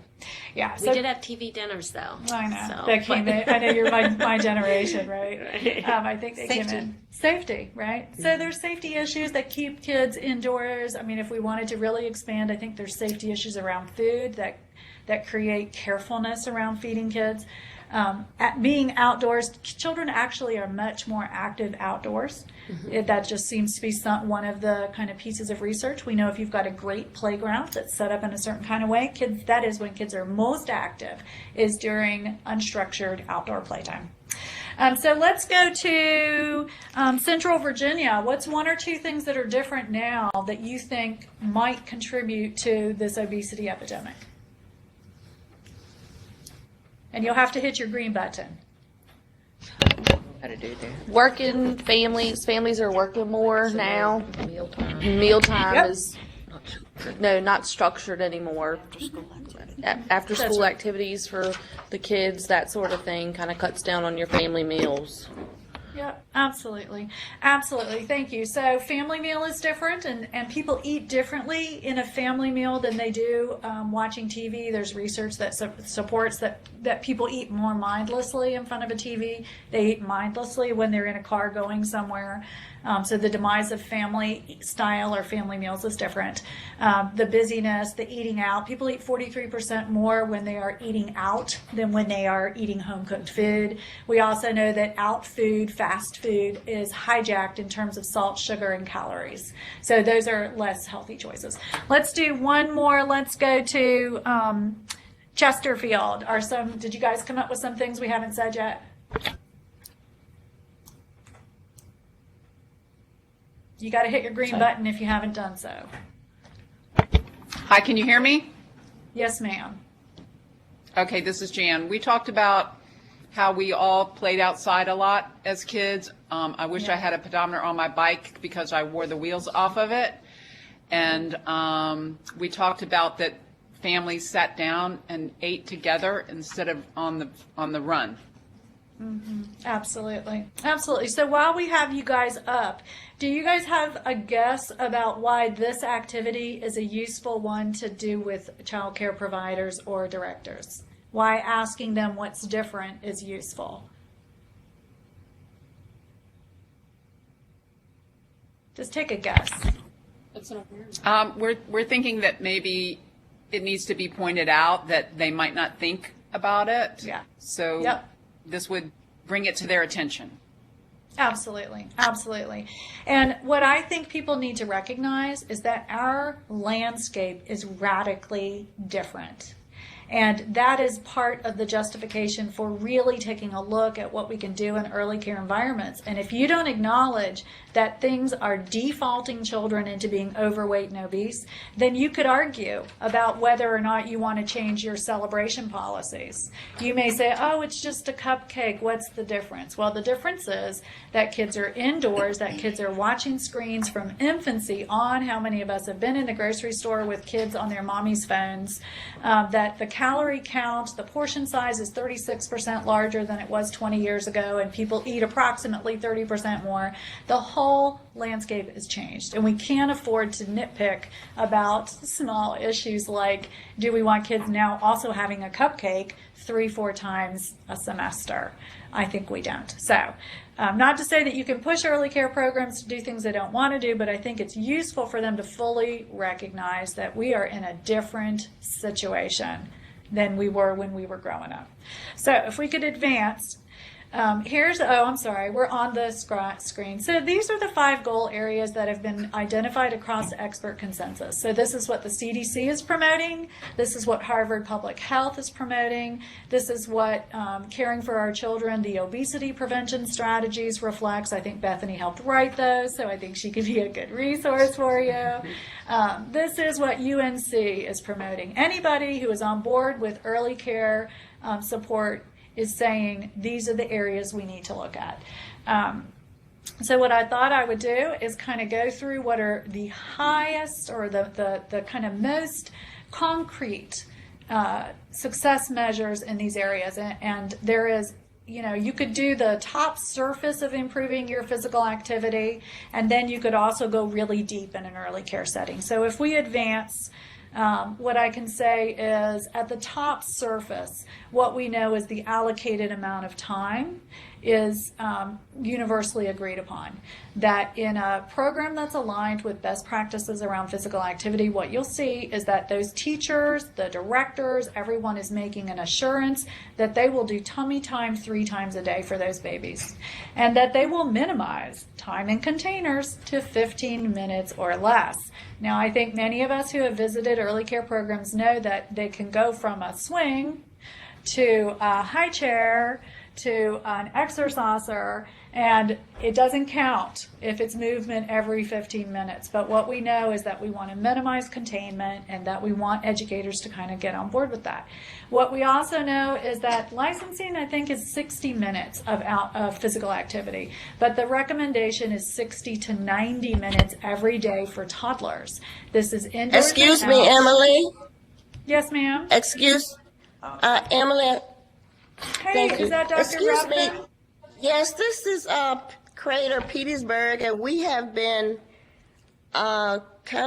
Yeah. We did have TV dinners, though. I know. So, That came in. I know you're my generation, right? Right. I think they came in. Safety, right? So there's safety issues that keep kids indoors. I mean, if we wanted to really expand, I think there's safety issues around food that create carefulness around feeding kids. At being outdoors, children actually are much more active outdoors. That just seems to be one of the kind of pieces of research. We know if you've got a great playground that's set up in a certain kind of way, that is when kids are most active, is during unstructured outdoor playtime. So let's go to Central Virginia. What's one or two things that are different now that you think might contribute to this obesity epidemic? And you'll have to hit your green button. Working families are working more now. Mealtime. Mealtime Yep. is not structured anymore. After school activities for the kids, that sort of thing, kind of cuts down on your family meals. Yeah, absolutely. Absolutely. Thank you. So family meal is different, and people eat differently in a family meal than they do watching TV. There's research that supports that people eat more mindlessly in front of a TV. They eat mindlessly when they're in a car going somewhere. So the demise of family style or family meals is different. The busyness, the eating out. People eat 43% more when they are eating out than when they are eating home cooked food. We also know that out food, fast food, is hijacked in terms of salt, sugar, and calories. So those are less healthy choices. Let's do one more. Let's go to Chesterfield. Did you guys come up with some things we haven't said yet? You got to hit your green button if you haven't done so. Hi, can you hear me? Yes, ma'am. Okay, this is Jan. We talked about how we all played outside a lot as kids. I wish I had a pedometer on my bike because I wore the wheels off of it. And we talked about that families sat down and ate together instead of on the run. Mm-hmm. Absolutely. Absolutely. So while we have you guys up, do you guys have a guess about why this activity is a useful one to do with child care providers or directors? Why asking them what's different is useful? Just take a guess. We're thinking that maybe it needs to be pointed out that they might not think about it. Yeah. So this would bring it to their attention. Absolutely. Absolutely. And what I think people need to recognize is that our landscape is radically different. And that is part of the justification for really taking a look at what we can do in early care environments. And if you don't acknowledge that things are defaulting children into being overweight and obese, then you could argue about whether or not you want to change your celebration policies. You may say, oh, it's just a cupcake. What's the difference? Well, the difference is that kids are indoors, that kids are watching screens from infancy on. How many of us have been in the grocery store with kids on their mommy's phones? That the calorie count, the portion size is 36% larger than it was 20 years ago, and people eat approximately 30% more. The whole landscape has changed, and we can't afford to nitpick about small issues like, do we want kids now also having a cupcake 3-4 times a semester? I think we don't. So, not to say that you can push early care programs to do things they don't want to do, but I think it's useful for them to fully recognize that we are in a different situation than we were when we were growing up. So if we could advance, we're on the screen. So these are the 5 goal areas that have been identified across expert consensus. So this is what the CDC is promoting. This is what Harvard Public Health is promoting. This is what Caring for Our Children, the obesity prevention strategies reflects. I think Bethany helped write those, so I think she could be a good resource for you. This is what UNC is promoting. Anybody who is on board with early care support is saying these are the areas we need to look at. So what I thought I would do is kind of go through what are the highest or the kind of most concrete success measures in these areas. And there is, you could do the top surface of improving your physical activity, and then you could also go really deep in an early care setting. So if we advance, what I can say is at the top surface, what we know is the allocated amount of time is universally agreed upon. That in a program that's aligned with best practices around physical activity, what you'll see is that those teachers, the directors, everyone is making an assurance that they will do tummy time 3 times a day for those babies, and that they will minimize time in containers to 15 minutes or less. Now, I think many of us who have visited early care programs know that they can go from a swing to a high chair to an exerciser, And it doesn't count if it's movement every 15 minutes. But what we know is that we want to minimize containment and that we want educators to kind of get on board with that. What we also know is that licensing, I think, is 60 minutes of physical activity. But the recommendation is 60 to 90 minutes every day for toddlers. This is indoors. Excuse and me, out. Emily. Yes, ma'am. Emily. Hey, Thank you. is that Dr. Excuse me. Ruffin? Yes, this is Crater Petersburg, and we have been kind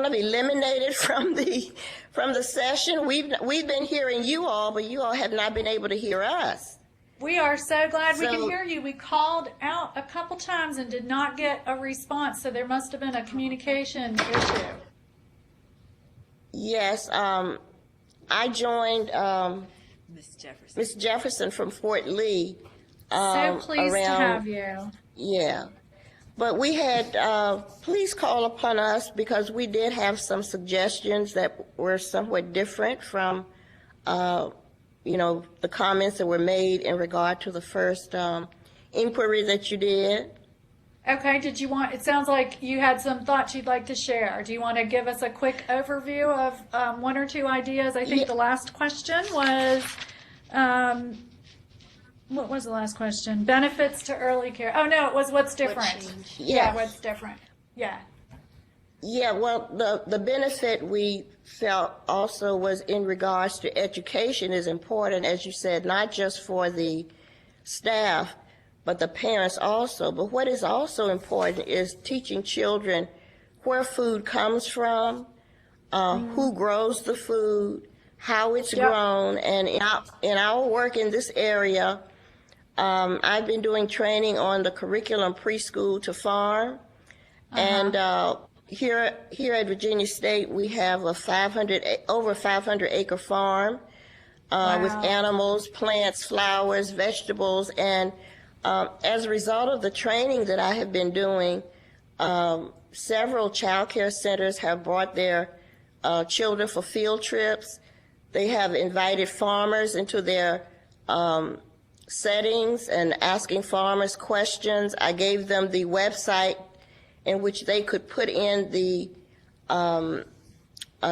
of eliminated from the session. We've been hearing you all, but you all have not been able to hear us. We are so glad we can So- hear you. We called out a couple times and did not get a response, so there must have been a communication issue. Yes, I joined Miss Jefferson from Fort Lee. So pleased to around- have you. Yeah. But we had, please call upon us because we did have some suggestions that were somewhat different from, the comments that were made in regard to the first inquiry that you did. Okay, it sounds like you had some thoughts you'd like to share. Do you want to give us a quick overview of one or two ideas? I think the last question was, what was the last question? Benefits to early care. Oh, no, it was what's different. Yeah, what's different. Yeah. Yeah, well, the benefit we felt also was in regards to education is important, as you said, not just for the staff, but the parents also. But what is also important is teaching children where food comes from, who grows the food, how it's grown, and in our work in this area, I've been doing training on the curriculum preschool to farm, and here at Virginia State we have a over 500 acre farm with animals, plants, flowers, vegetables, and as a result of the training that I have been doing, several child care centers have brought their children for field trips. They have invited farmers into their settings and asking farmers questions. I gave them the website in which they could put in the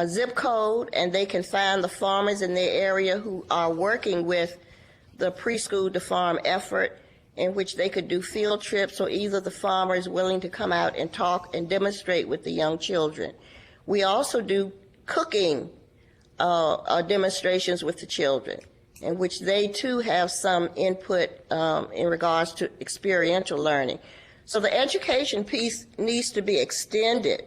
zip code, and they can find the farmers in their area who are working with the preschool to farm effort, in which they could do field trips, or either the farmer is willing to come out and talk and demonstrate with the young children. We also do cooking demonstrations with the children, in which they too have some input in regards to experiential learning. So the education piece needs to be extended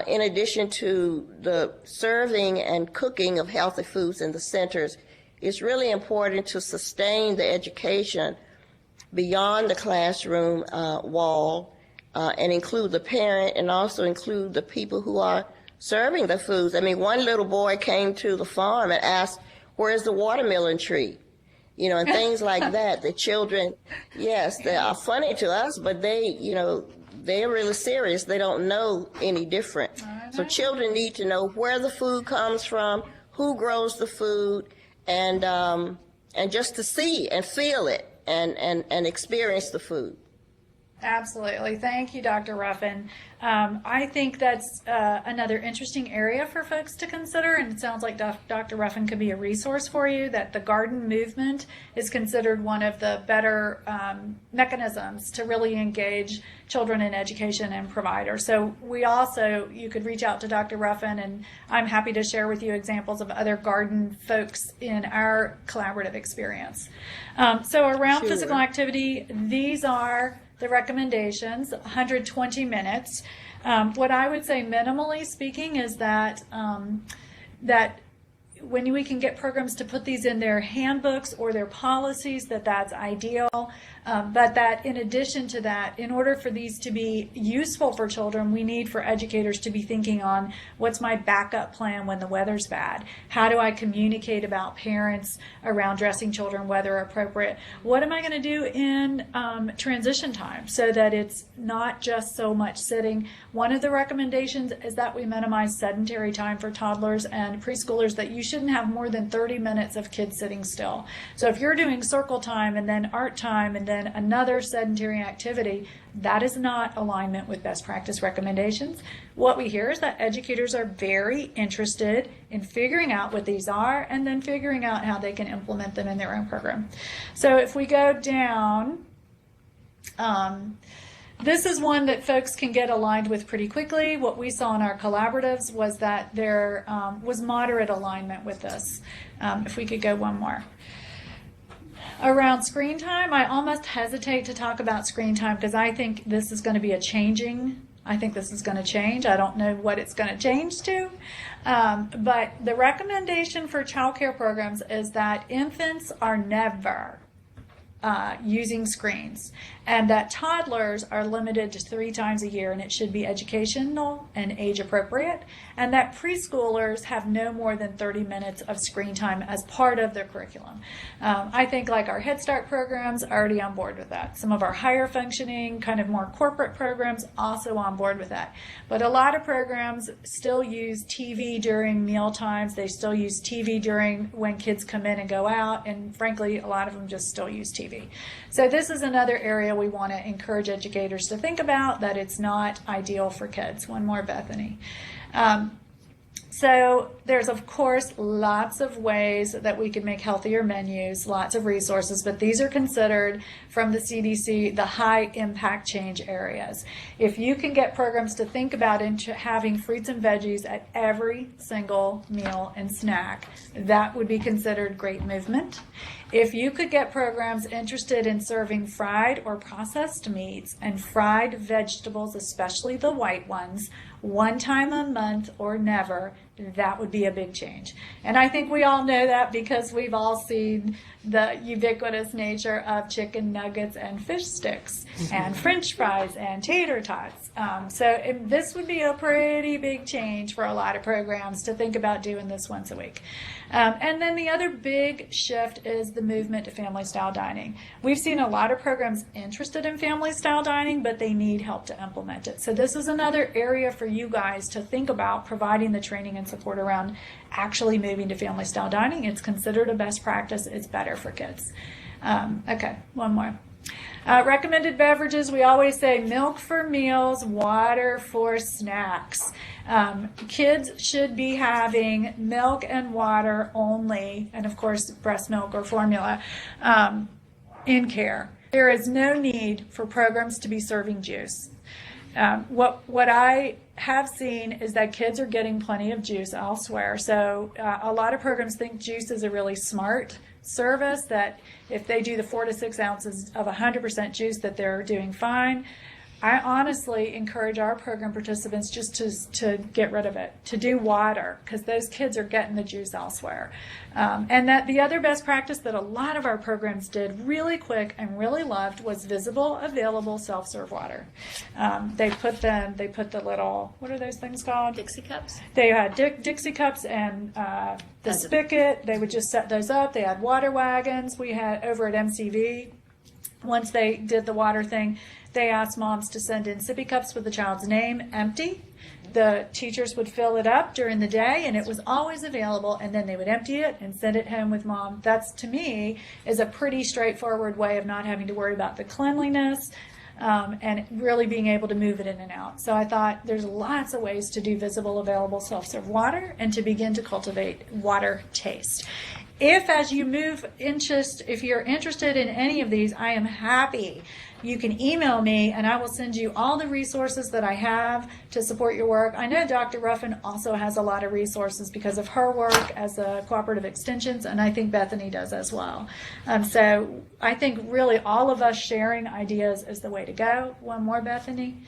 in addition to the serving and cooking of healthy foods in the centers. It's really important to sustain the education beyond the classroom wall and include the parent and also include the people who are serving the foods. I mean, one little boy came to the farm and asked, "Where's the watermelon tree?" And things like that. The children, yes, they are funny to us, but they're really serious. They don't know any different. So children need to know where the food comes from, who grows the food, and just to see and feel it and experience the food. Absolutely. Thank you, Dr. Ruffin. I think that's another interesting area for folks to consider, and it sounds like Dr. Ruffin could be a resource for you, that the garden movement is considered one of the better mechanisms to really engage children in education and providers. So you could reach out to Dr. Ruffin, and I'm happy to share with you examples of other garden folks in our collaborative experience. So around physical activity, these are the recommendations, 120 minutes. What I would say, minimally speaking, is that when we can get programs to put these in their handbooks or their policies, that's ideal. But that in addition to that, in order for these to be useful for children, we need for educators to be thinking on, what's my backup plan when the weather's bad? How do I communicate about parents around dressing children weather appropriate? What am I going to do in transition time so that it's not just so much sitting? One of the recommendations is that we minimize sedentary time for toddlers and preschoolers, that you shouldn't have more than 30 minutes of kids sitting still. So if you're doing circle time and then art time and then another sedentary activity, that is not alignment with best practice recommendations. What we hear is that educators are very interested in figuring out what these are and then figuring out how they can implement them in their own program. So if we go down, this is one that folks can get aligned with pretty quickly. What we saw in our collaboratives was that there was moderate alignment with this. If we could go one more. Around screen time, I almost hesitate to talk about screen time because I think this is going to be I think this is going to change. I don't know what it's going to change to. But the recommendation for child care programs is that infants are never using screens, and that toddlers are limited to 3 times a year, and it should be educational and age appropriate, and that preschoolers have no more than 30 minutes of screen time as part of their curriculum. I think like our Head Start programs are already on board with that. Some of our higher functioning, kind of more corporate programs also on board with that. But a lot of programs still use TV during meal times. They still use TV during when kids come in and go out, and frankly, a lot of them just still use TV. So this is another area we want to encourage educators to think about, that it's not ideal for kids. One more, Bethany. So there's, of course, lots of ways that we can make healthier menus, lots of resources, but these are considered from the CDC the high impact change areas. If you can get programs to think about having fruits and veggies at every single meal and snack, that would be considered great movement. If you could get programs interested in serving fried or processed meats and fried vegetables, especially the white ones, 1 time a month or never, that would be a big change. And I think we all know that because we've all seen the ubiquitous nature of chicken nuggets and fish sticks and French fries and tater tots. So this would be a pretty big change for a lot of programs to think about doing this once a week. And then the other big shift is the movement to family style dining. We've seen a lot of programs interested in family style dining, but they need help to implement it. So this is another area for you guys to think about providing the training and support around actually moving to family style dining. It's considered a best practice. It's better for kids. Okay, one more. Recommended beverages, we always say milk for meals, water for snacks. Kids should be having milk and water only, and of course breast milk or formula in care. There is no need for programs to be serving juice. What I have seen is that kids are getting plenty of juice elsewhere. So a lot of programs think juice is a really smart service, that if they do the 4 to 6 ounces of 100% juice that they're doing fine. I honestly encourage our program participants just to get rid of it, to do water, because those kids are getting the juice elsewhere. And that the other best practice that a lot of our programs did really quick and really loved was visible, available, self-serve water. They put the little, what are those things called? Dixie cups? They had Dixie cups and the spigot. They would just set those up. They had water wagons. We had over at MCV, once they did the water thing, they asked moms to send in sippy cups with the child's name empty. The teachers would fill it up during the day, and it was always available, and then they would empty it and send it home with mom. That's, to me, is a pretty straightforward way of not having to worry about the cleanliness and really being able to move it in and out. So I thought there's lots of ways to do visible, available, self-serve water and to begin to cultivate water taste. If as you move if you're interested in any of these, I am happy. You can email me and I will send you all the resources that I have to support your work. I know Dr. Ruffin also has a lot of resources because of her work as a cooperative extensions, and I think Bethany does as well. So I think really all of us sharing ideas is the way to go. One more, Bethany.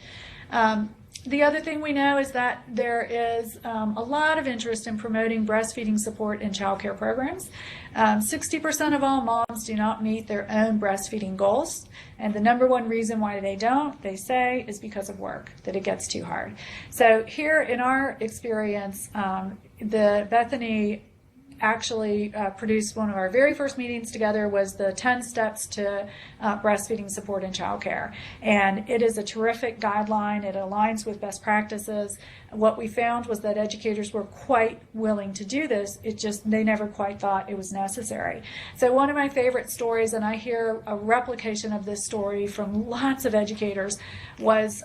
The other thing we know is that there is a lot of interest in promoting breastfeeding support in child care programs. 60% of all moms do not meet their own breastfeeding goals. And the number one reason why they don't, they say, is because of work, that it gets too hard. So here in our experience, the Bethany actually produced one of our very first meetings together was the 10 steps to breastfeeding support in childcare. And it is a terrific guideline. It aligns with best practices. What we found was that educators were quite willing to do this. It just, they never quite thought it was necessary. So one of my favorite stories, and I hear a replication of this story from lots of educators, was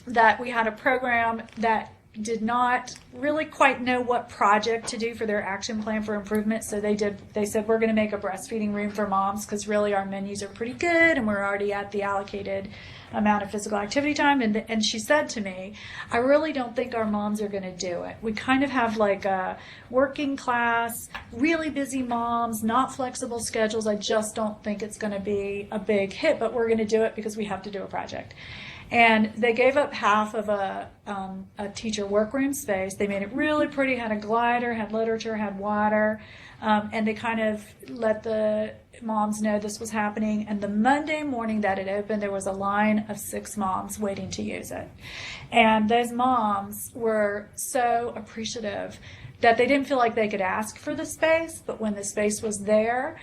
that we had a program that did not really quite know what project to do for their action plan for improvement. So they said, we're going to make a breastfeeding room for moms because really our menus are pretty good and we're already at the allocated amount of physical activity time. And she said to me, I really don't think our moms are going to do it. We kind of have like a working class, really busy moms, not flexible schedules. I just don't think it's going to be a big hit, but we're going to do it because we have to do a project. And they gave up half of a teacher workroom space. They made it really pretty, had a glider, had literature, had water, and they kind of let the moms know this was happening. And the Monday morning that it opened, there was a line of 6 moms waiting to use it. And those moms were so appreciative that they didn't feel like they could ask for the space, but when the space was there,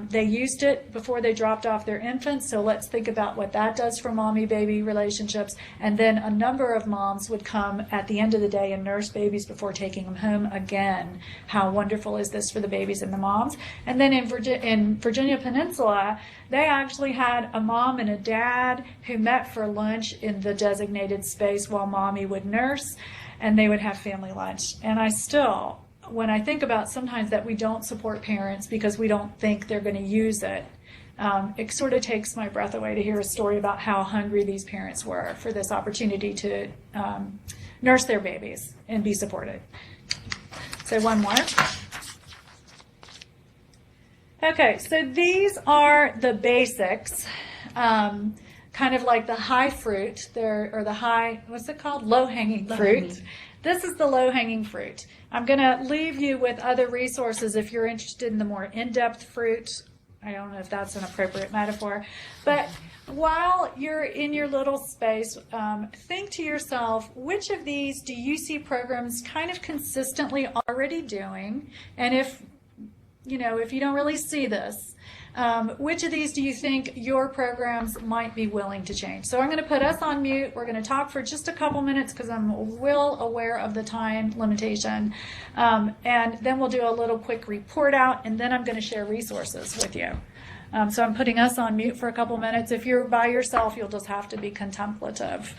they used it before they dropped off their infants, so let's think about what that does for mommy-baby relationships. And then a number of moms would come at the end of the day and nurse babies before taking them home again. How wonderful is this for the babies and the moms? And then in Virginia Peninsula, they actually had a mom and a dad who met for lunch in the designated space while mommy would nurse, and they would have family lunch. And I still, when I think about sometimes that we don't support parents because we don't think they're going to use it, it sort of takes my breath away to hear a story about how hungry these parents were for this opportunity to nurse their babies and be supported. So one more. Okay, so these are the basics, kind of like the high fruit, or the high, what's it called? Low-hanging fruit. This is the low-hanging fruit. I'm going to leave you with other resources if you're interested in the more in-depth fruit. I don't know if that's an appropriate metaphor. But while you're in your little space, think to yourself, which of these do you see programs kind of consistently already doing? And if you don't really see this, which of these do you think your programs might be willing to change? So I'm going to put us on mute. We're going to talk for just a couple minutes because I'm well aware of the time limitation. And then we'll do a little quick report out, and then I'm going to share resources with you. So I'm putting us on mute for a couple minutes. If you're by yourself, you'll just have to be contemplative.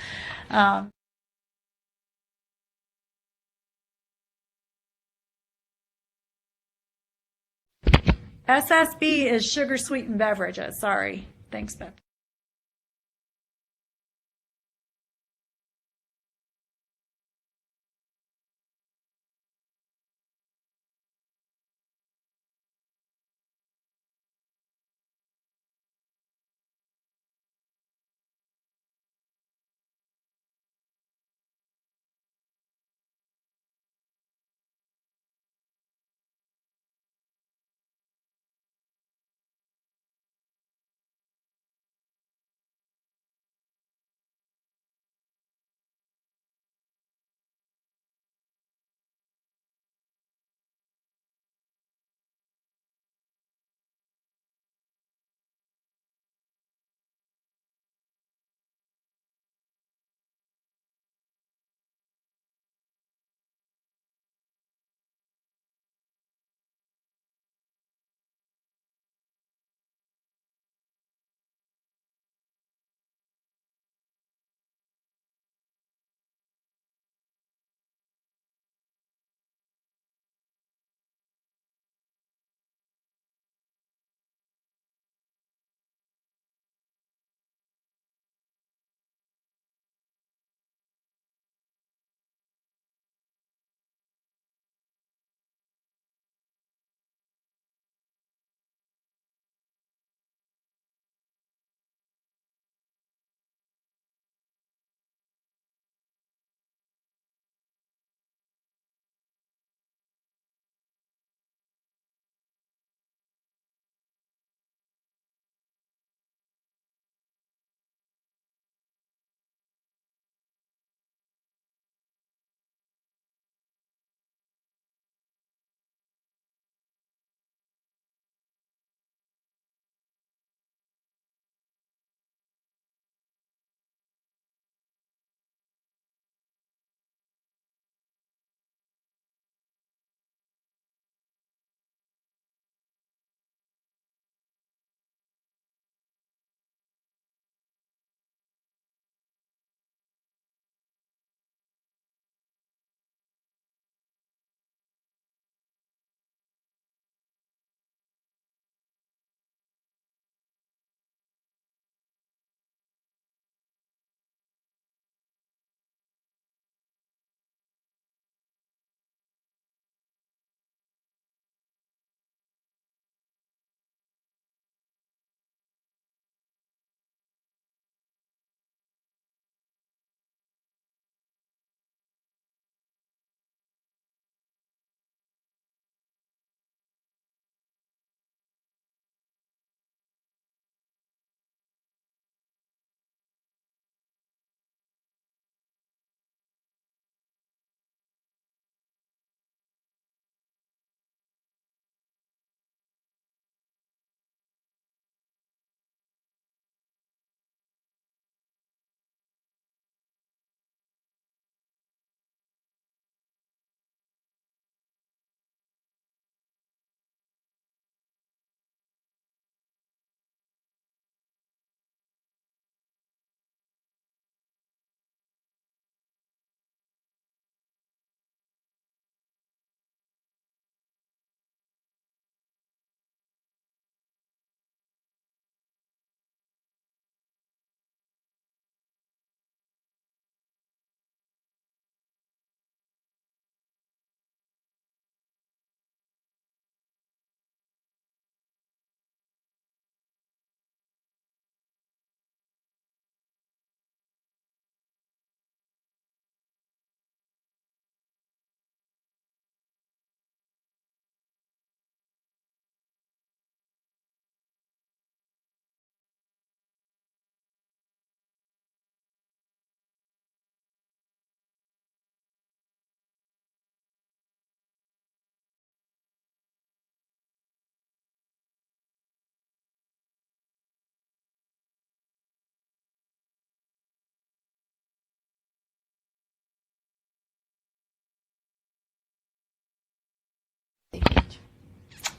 SSB is sugar sweetened beverages. Sorry. Thanks, Beth.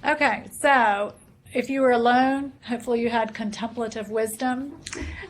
Okay, so if you were alone, hopefully you had contemplative wisdom.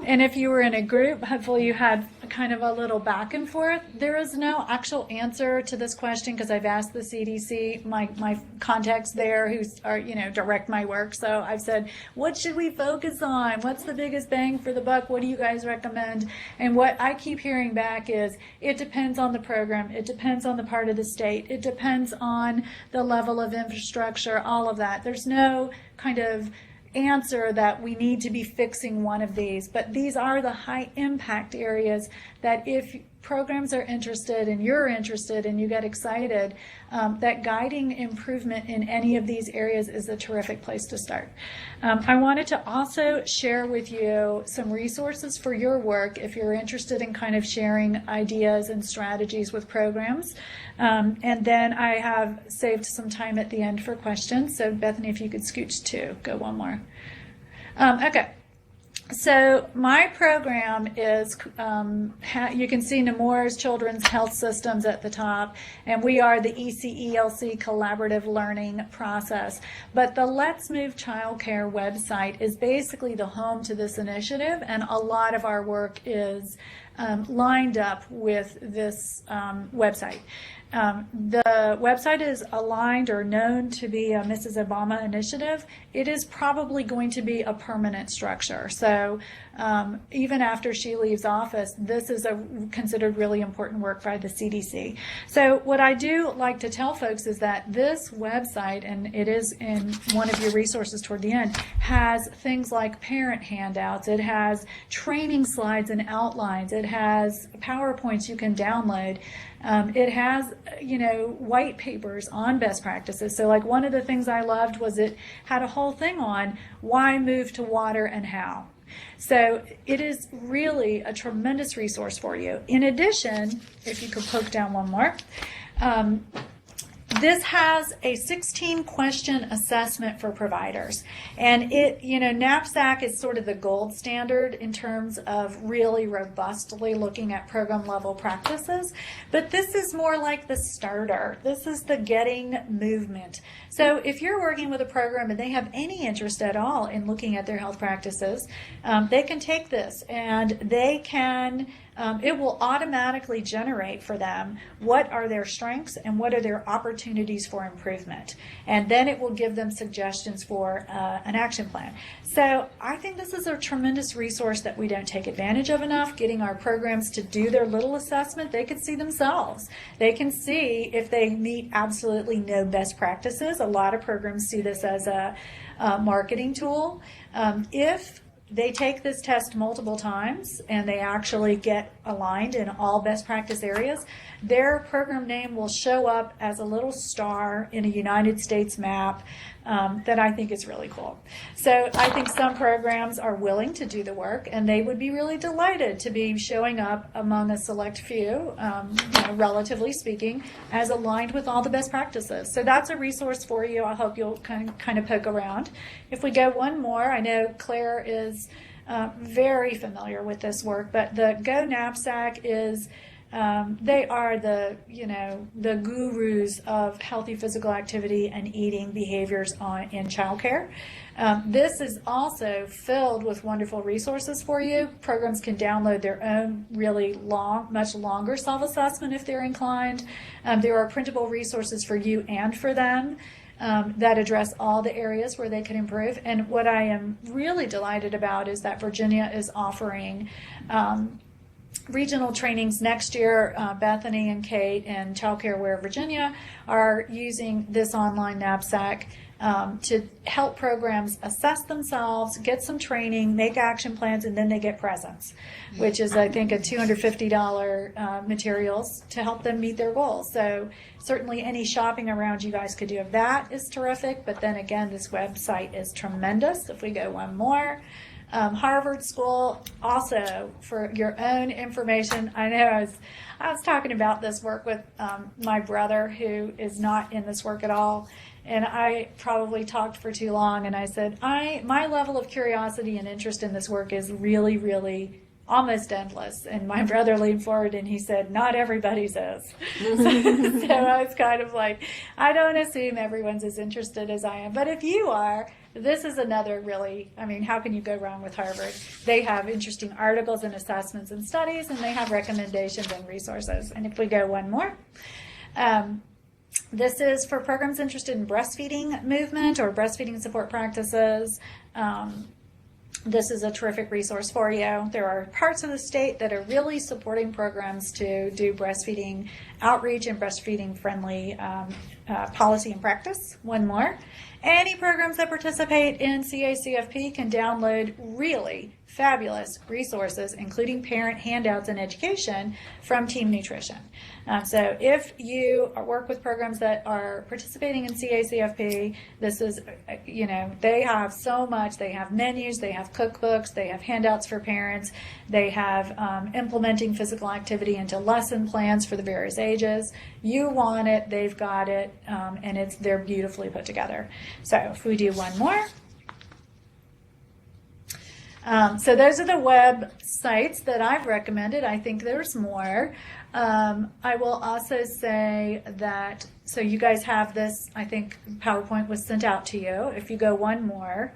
And if you were in a group, hopefully you had kind of a little back and forth. There is no actual answer to this question because I've asked the CDC, my contacts there who are, direct my work. So I've said, what should we focus on? What's the biggest bang for the buck? What do you guys recommend? And what I keep hearing back is it depends on the program. It depends on the part of the state. It depends on the level of infrastructure, all of that. There's no kind of answer that we need to be fixing one of these, but these are the high impact areas that if programs are interested and you're interested and you get excited, that guiding improvement in any of these areas is a terrific place to start. I wanted to also share with you some resources for your work if you're interested in kind of sharing ideas and strategies with programs. And then I have saved some time at the end for questions. So Bethany, if you could scooch to go one more. Okay. So my program is, you can see Nemours Children's Health Systems at the top, and we are the ECELC Collaborative Learning Process. But the Let's Move Childcare website is basically the home to this initiative, and a lot of our work is lined up with this website. The website is aligned or known to be a Mrs. Obama initiative. It is probably going to be a permanent structure. So even after she leaves office, this is considered really important work by the CDC. So what I do like to tell folks is that this website, and it is in one of your resources toward the end, has things like parent handouts. It has training slides and outlines. It has PowerPoints you can download. It has, white papers on best practices. So like one of the things I loved was it had a whole thing on why move to water and how. So it is really a tremendous resource for you. In addition, if you could poke down one more, this has a 16-question assessment for providers. And it, NAPSAC is sort of the gold standard in terms of really robustly looking at program level practices. But this is more like the starter. This is the getting movement. So if you're working with a program and they have any interest at all in looking at their health practices, they can take this and they can it will automatically generate for them what are their strengths and what are their opportunities for improvement. And then it will give them suggestions for an action plan. So I think this is a tremendous resource that we don't take advantage of enough, getting our programs to do their little assessment. They can see themselves. They can see if they meet absolutely no best practices. A lot of programs see this as a marketing tool. If they take this test multiple times and they actually get aligned in all best practice areas, their program name will show up as a little star in a United States map that I think is really cool. So I think some programs are willing to do the work and they would be really delighted to be showing up among a select few, relatively speaking, as aligned with all the best practices. So that's a resource for you. I hope you'll kind of poke around. If we go one more, I know Claire is very familiar with this work, but the Go NAPSAC is they are the gurus of healthy physical activity and eating behaviors in childcare. This is also filled with wonderful resources for you. Programs can download their own really much longer self-assessment if they're inclined. There are printable resources for you and for them that address all the areas where they can improve. And what I am really delighted about is that Virginia is offering regional trainings next year. Bethany and Kate and Child Care Aware Virginia are using this online NAPSAC to help programs assess themselves, get some training, make action plans, and then they get presents, which is, I think, a $250 materials to help them meet their goals. So certainly any shopping around you guys could do of that is terrific. But then again, this website is tremendous. If we go one more. Harvard School, also for your own information. I know I was talking about this work with my brother who is not in this work at all, and I probably talked for too long, and I said, my level of curiosity and interest in this work is really, really almost endless. And my brother leaned forward and he said, not everybody's is. So I was kind of like, I don't assume everyone's as interested as I am. But if you are, this is another really, I mean, how can you go wrong with Harvard? They have interesting articles and assessments and studies, and they have recommendations and resources. And if we go one more, this is for programs interested in breastfeeding movement or breastfeeding support practices. This is a terrific resource for you. There are parts of the state that are really supporting programs to do breastfeeding outreach and breastfeeding friendly policy and practice. One more. Any programs that participate in CACFP can download really fabulous resources, including parent handouts and education from Team Nutrition. So if you work with programs that are participating in CACFP, this is, they have so much. They have menus, they have cookbooks, they have handouts for parents, they have implementing physical activity into lesson plans for the various ages. You want it, they've got it, and they're beautifully put together. So if we do one more. So those are the websites that I've recommended. I think there's more. I will also say that, so you guys have this, I think PowerPoint was sent out to you. If you go one more,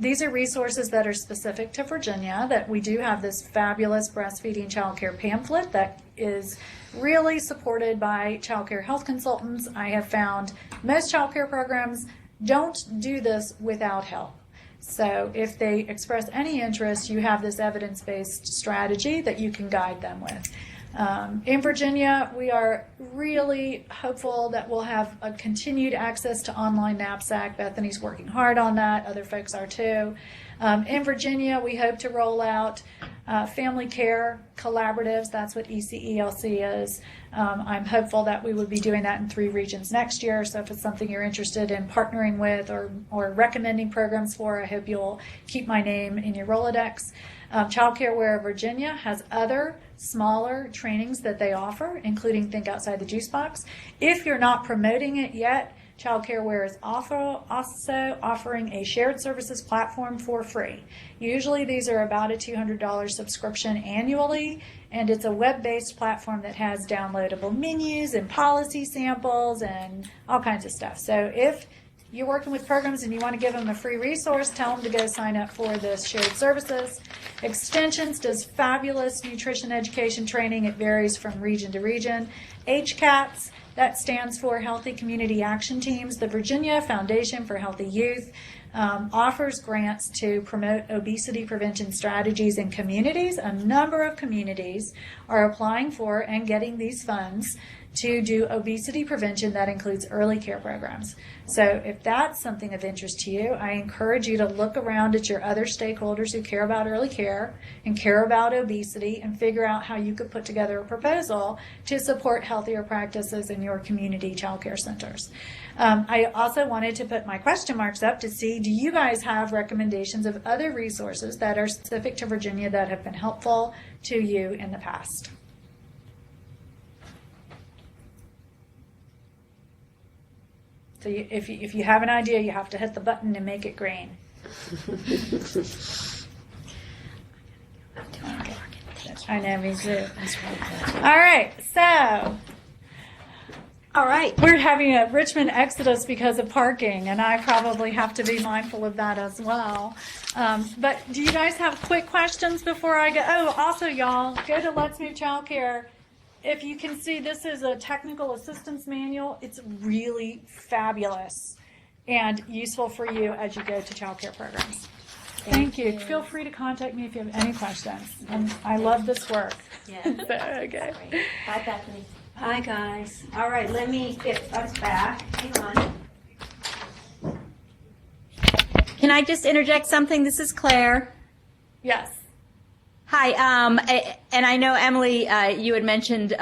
these are resources that are specific to Virginia, that we do have this fabulous breastfeeding childcare pamphlet that is really supported by childcare health consultants. I have found most childcare programs don't do this without help. So if they express any interest, you have this evidence-based strategy that you can guide them with. In Virginia, we are really hopeful that we'll have a continued access to online knapsack. Bethany's working hard on that. Other folks are too. In Virginia, we hope to roll out family care collaboratives. That's what ECELC is. I'm hopeful that we would be doing that in 3 regions next year. So if it's something you're interested in partnering with or recommending programs for, I hope you'll keep my name in your Rolodex. Child Care Aware Virginia has other smaller trainings that they offer, including Think Outside the Juice Box. If you're not promoting it yet, Child Care Aware is also offering a shared services platform for free. Usually these are about a $200 subscription annually, and it's a web-based platform that has downloadable menus and policy samples and all kinds of stuff. So if you're working with programs and you want to give them a free resource, tell them to go sign up for this shared services. Extensions does fabulous nutrition education training. It varies from region to region. HCATS, that stands for Healthy Community Action Teams. The Virginia Foundation for Healthy Youth offers grants to promote obesity prevention strategies in communities. A number of communities are applying for and getting these funds to do obesity prevention. That includes early care programs. So if that's something of interest to you, I encourage you to look around at your other stakeholders who care about early care and care about obesity and figure out how you could put together a proposal to support healthier practices in your community child care centers. I also wanted to put my question marks up to see, do you guys have recommendations of other resources that are specific to Virginia that have been helpful to you in the past? So if you have an idea, you have to hit the button and make it green. I know, me too. All right, so. All right. We're having a Richmond exodus because of parking, and I probably have to be mindful of that as well. But do you guys have quick questions before I go? Oh, also, y'all, go to Let's Move Childcare. If you can see, this is a technical assistance manual. It's really fabulous and useful for you as you go to childcare programs. Thank you. Feel free to contact me if you have any questions. And I love this work. Yeah. Okay. Bye, Bethany. Hi, guys. All right, let me get us back. Hang on. Can I just interject something? This is Claire. Yes. Hi, and I know, Emily, you had mentioned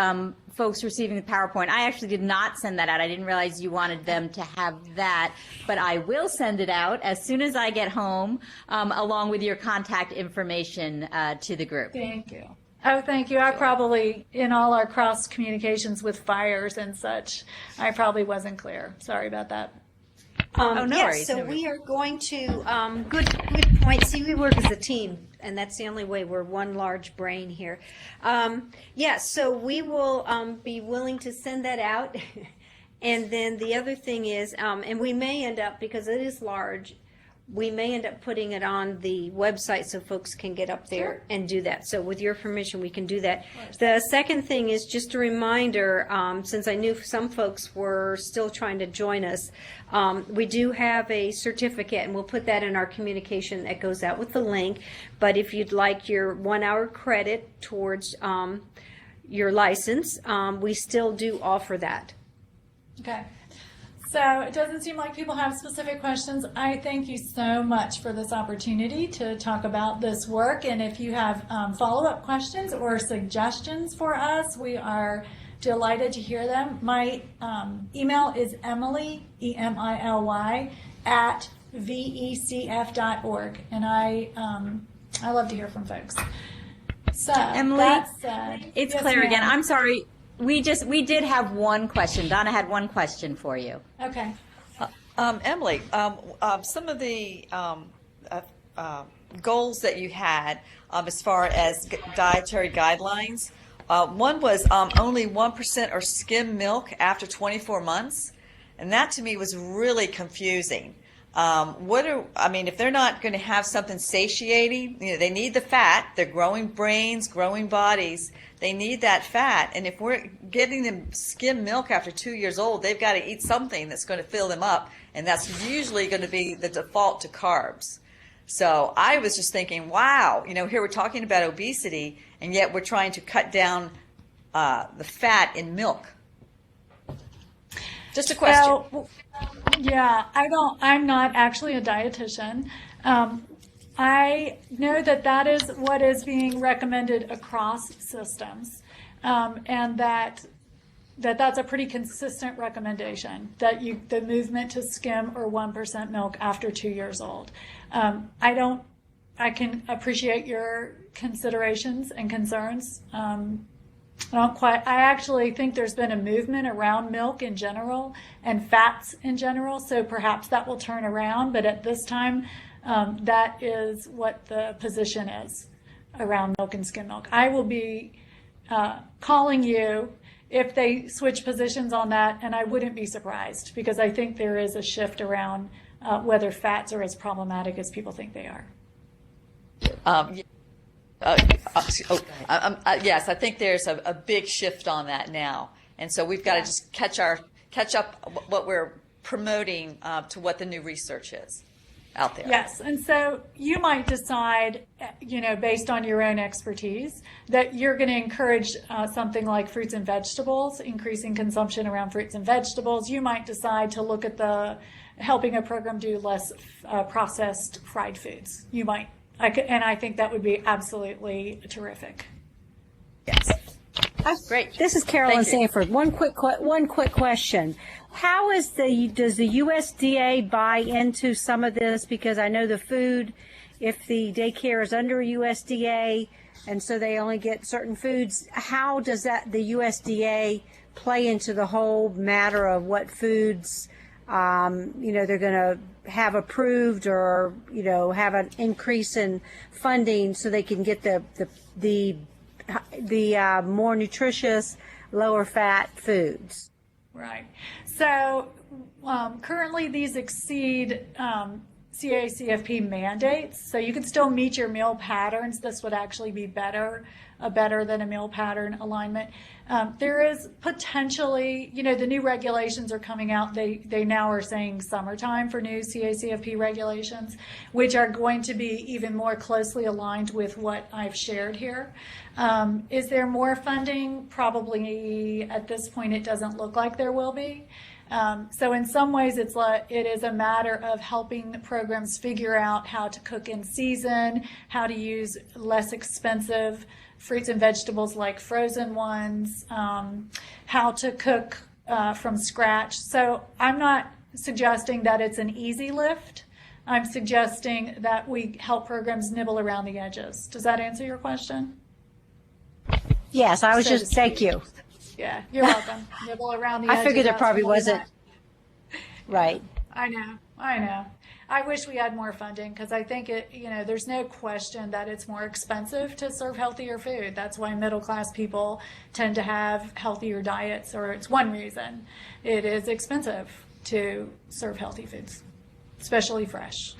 folks receiving the PowerPoint. I actually did not send that out. I didn't realize you wanted them to have that, but I will send it out as soon as I get home, along with your contact information to the group. Thank you. Oh, thank you. I probably, in all our cross communications with fires and such, I probably wasn't clear. Sorry about that. Oh, no yes, worries, so no worries. we are going to, good point. See, we work as a team, and that's the only way. We're one large brain here. So we will be willing to send that out. And then the other thing is, and we may end up, because it is large, we may end up putting it on the website so folks can get up there and do that. So with your permission, we can do that. The second thing is just a reminder, since I knew some folks were still trying to join us, we do have a certificate, and we'll put that in our communication that goes out with the link. But if you'd like your 1 hour credit towards your license, we still do offer that. Okay. So it doesn't seem like people have specific questions. I thank you so much for this opportunity to talk about this work. And if you have follow-up questions or suggestions for us, we are delighted to hear them. My email is Emily, EMILY, at vecf.org. And I love to hear from folks. So, Emily, that said, it's yes, Claire again. ma'am. I'm sorry. We did have one question. Donna had one question for you. Okay. Emily, some of the goals that you had as far as dietary guidelines, one was only 1% or skim milk after 24 months, and that to me was really confusing. If they're not going to have something satiating, they need the fat. They're growing brains, growing bodies. They need that fat. And if we're giving them skim milk after 2 years old, they've got to eat something that's going to fill them up. And that's usually going to be the default to carbs. So I was just thinking, wow, here we're talking about obesity, and yet we're trying to cut down the fat in milk. Just a question. So, yeah, I'm not actually a dietitian. I know that is what is being recommended across systems, and that's a pretty consistent recommendation, that the movement to skim or 1% milk after 2 years old. I can appreciate your considerations and concerns. I actually think there's been a movement around milk in general and fats in general, so perhaps that will turn around, but at this time, that is what the position is around milk and skim milk. I will be calling you if they switch positions on that, and I wouldn't be surprised, because I think there is a shift around whether fats are as problematic as people think they are. Yes, I think there's a big shift on that now, and so we've got to just catch up what we're promoting to what the new research is out there. Yes, and so you might decide, based on your own expertise, that you're going to encourage something like fruits and vegetables, increasing consumption around fruits and vegetables. You might decide to look at helping a program do less processed fried foods. You might. And I think that would be absolutely terrific. Yes. Great. This is Carolyn Thank you. Sanford. One quick question. How does the USDA buy into some of this? Because I know the food, if the daycare is under USDA, and so they only get certain foods, how does the USDA play into the whole matter of what foods they're going to have approved, or have an increase in funding so they can get the more nutritious, lower fat foods? Right. So currently these exceed CACFP mandates, so you can still meet your meal patterns. This would actually be better than a meal pattern alignment. There is potentially, the new regulations are coming out. They now are saying summertime for new CACFP regulations, which are going to be even more closely aligned with what I've shared here. Is there more funding? Probably at this point it doesn't look like there will be. So in some ways it is a matter of helping the programs figure out how to cook in season, how to use less expensive fruits and vegetables like frozen ones, how to cook from scratch. So I'm not suggesting that it's an easy lift. I'm suggesting that we help programs nibble around the edges. Does that answer your question? Yes, thank you. Yeah, you're welcome. Nibble around the edges. I figured there that's probably more than wasn't. that. Right. I know. I know. I wish we had more funding because I think there's no question that it's more expensive to serve healthier food. That's why middle class people tend to have healthier diets, or it's one reason. It is expensive to serve healthy foods, especially fresh.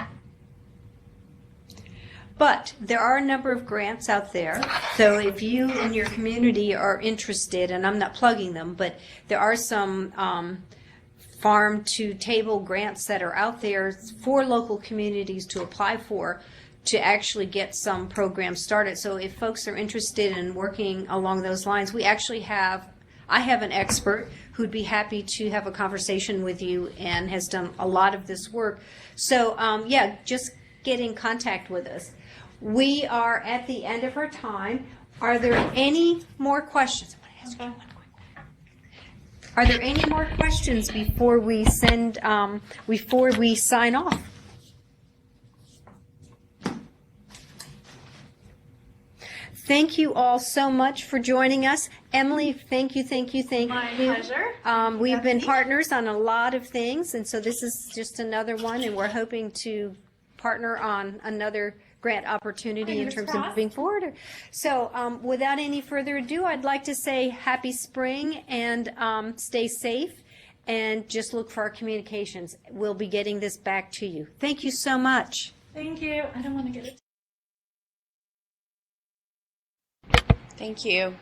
But there are a number of grants out there. So if you and your community are interested, and I'm not plugging them, but there are some farm to table grants that are out there for local communities to apply for to actually get some programs started. So if folks are interested in working along those lines, I have an expert who'd be happy to have a conversation with you and has done a lot of this work. So just get in contact with us. We are at the end of our time. Are there any more questions? Are there any more questions before we sign off? Thank you all so much for joining us. Emily, thank you. My pleasure. We've been partners on a lot of things, and so this is just another one, and we're hoping to partner on another grant opportunity in terms of moving forward. So without any further ado, I'd like to say happy spring and stay safe, and just look for our communications. We'll be getting this back to you. Thank you so much. Thank you. I don't want to get it. Thank you.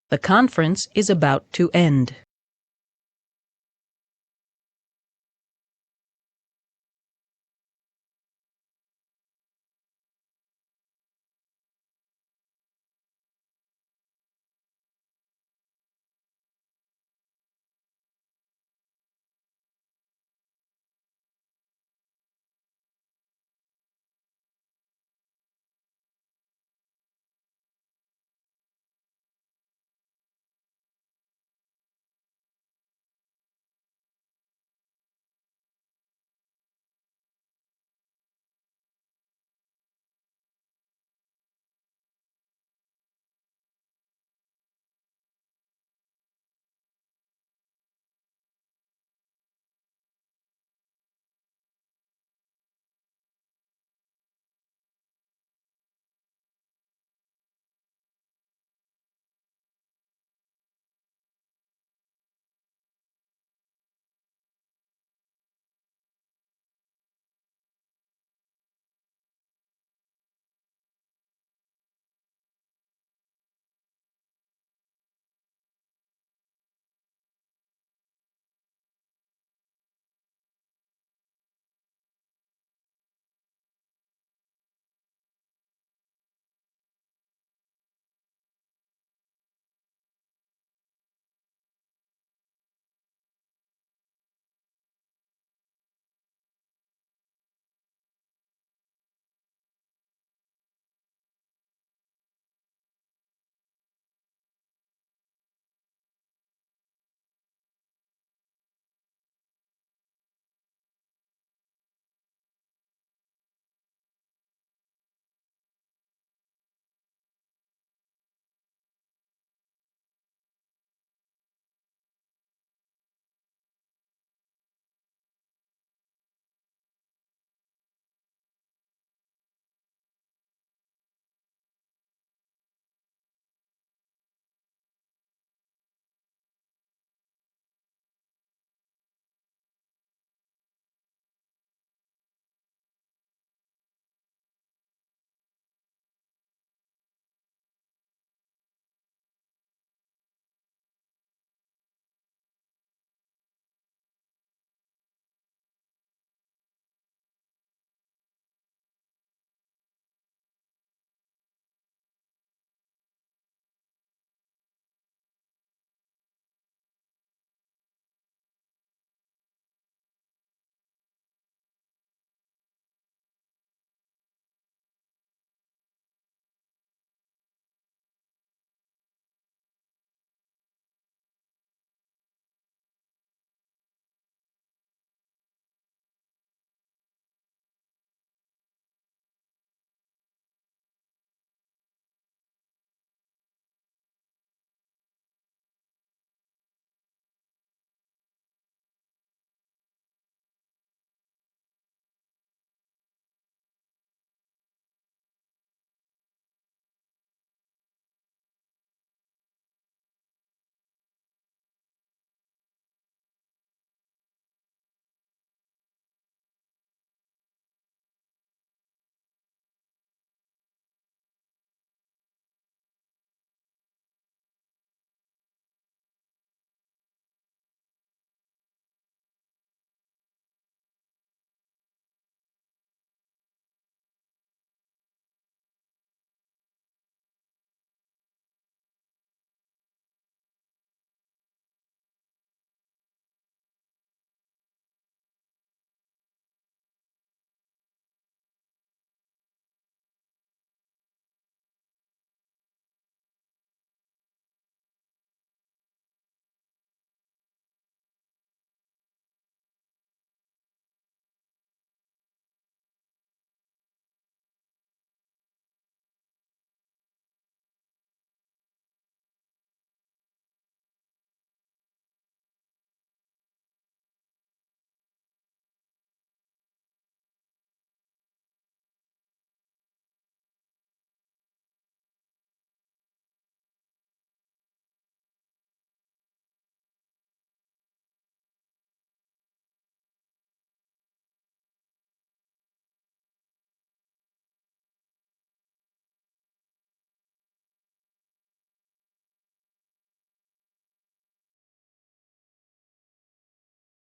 The conference is about to end.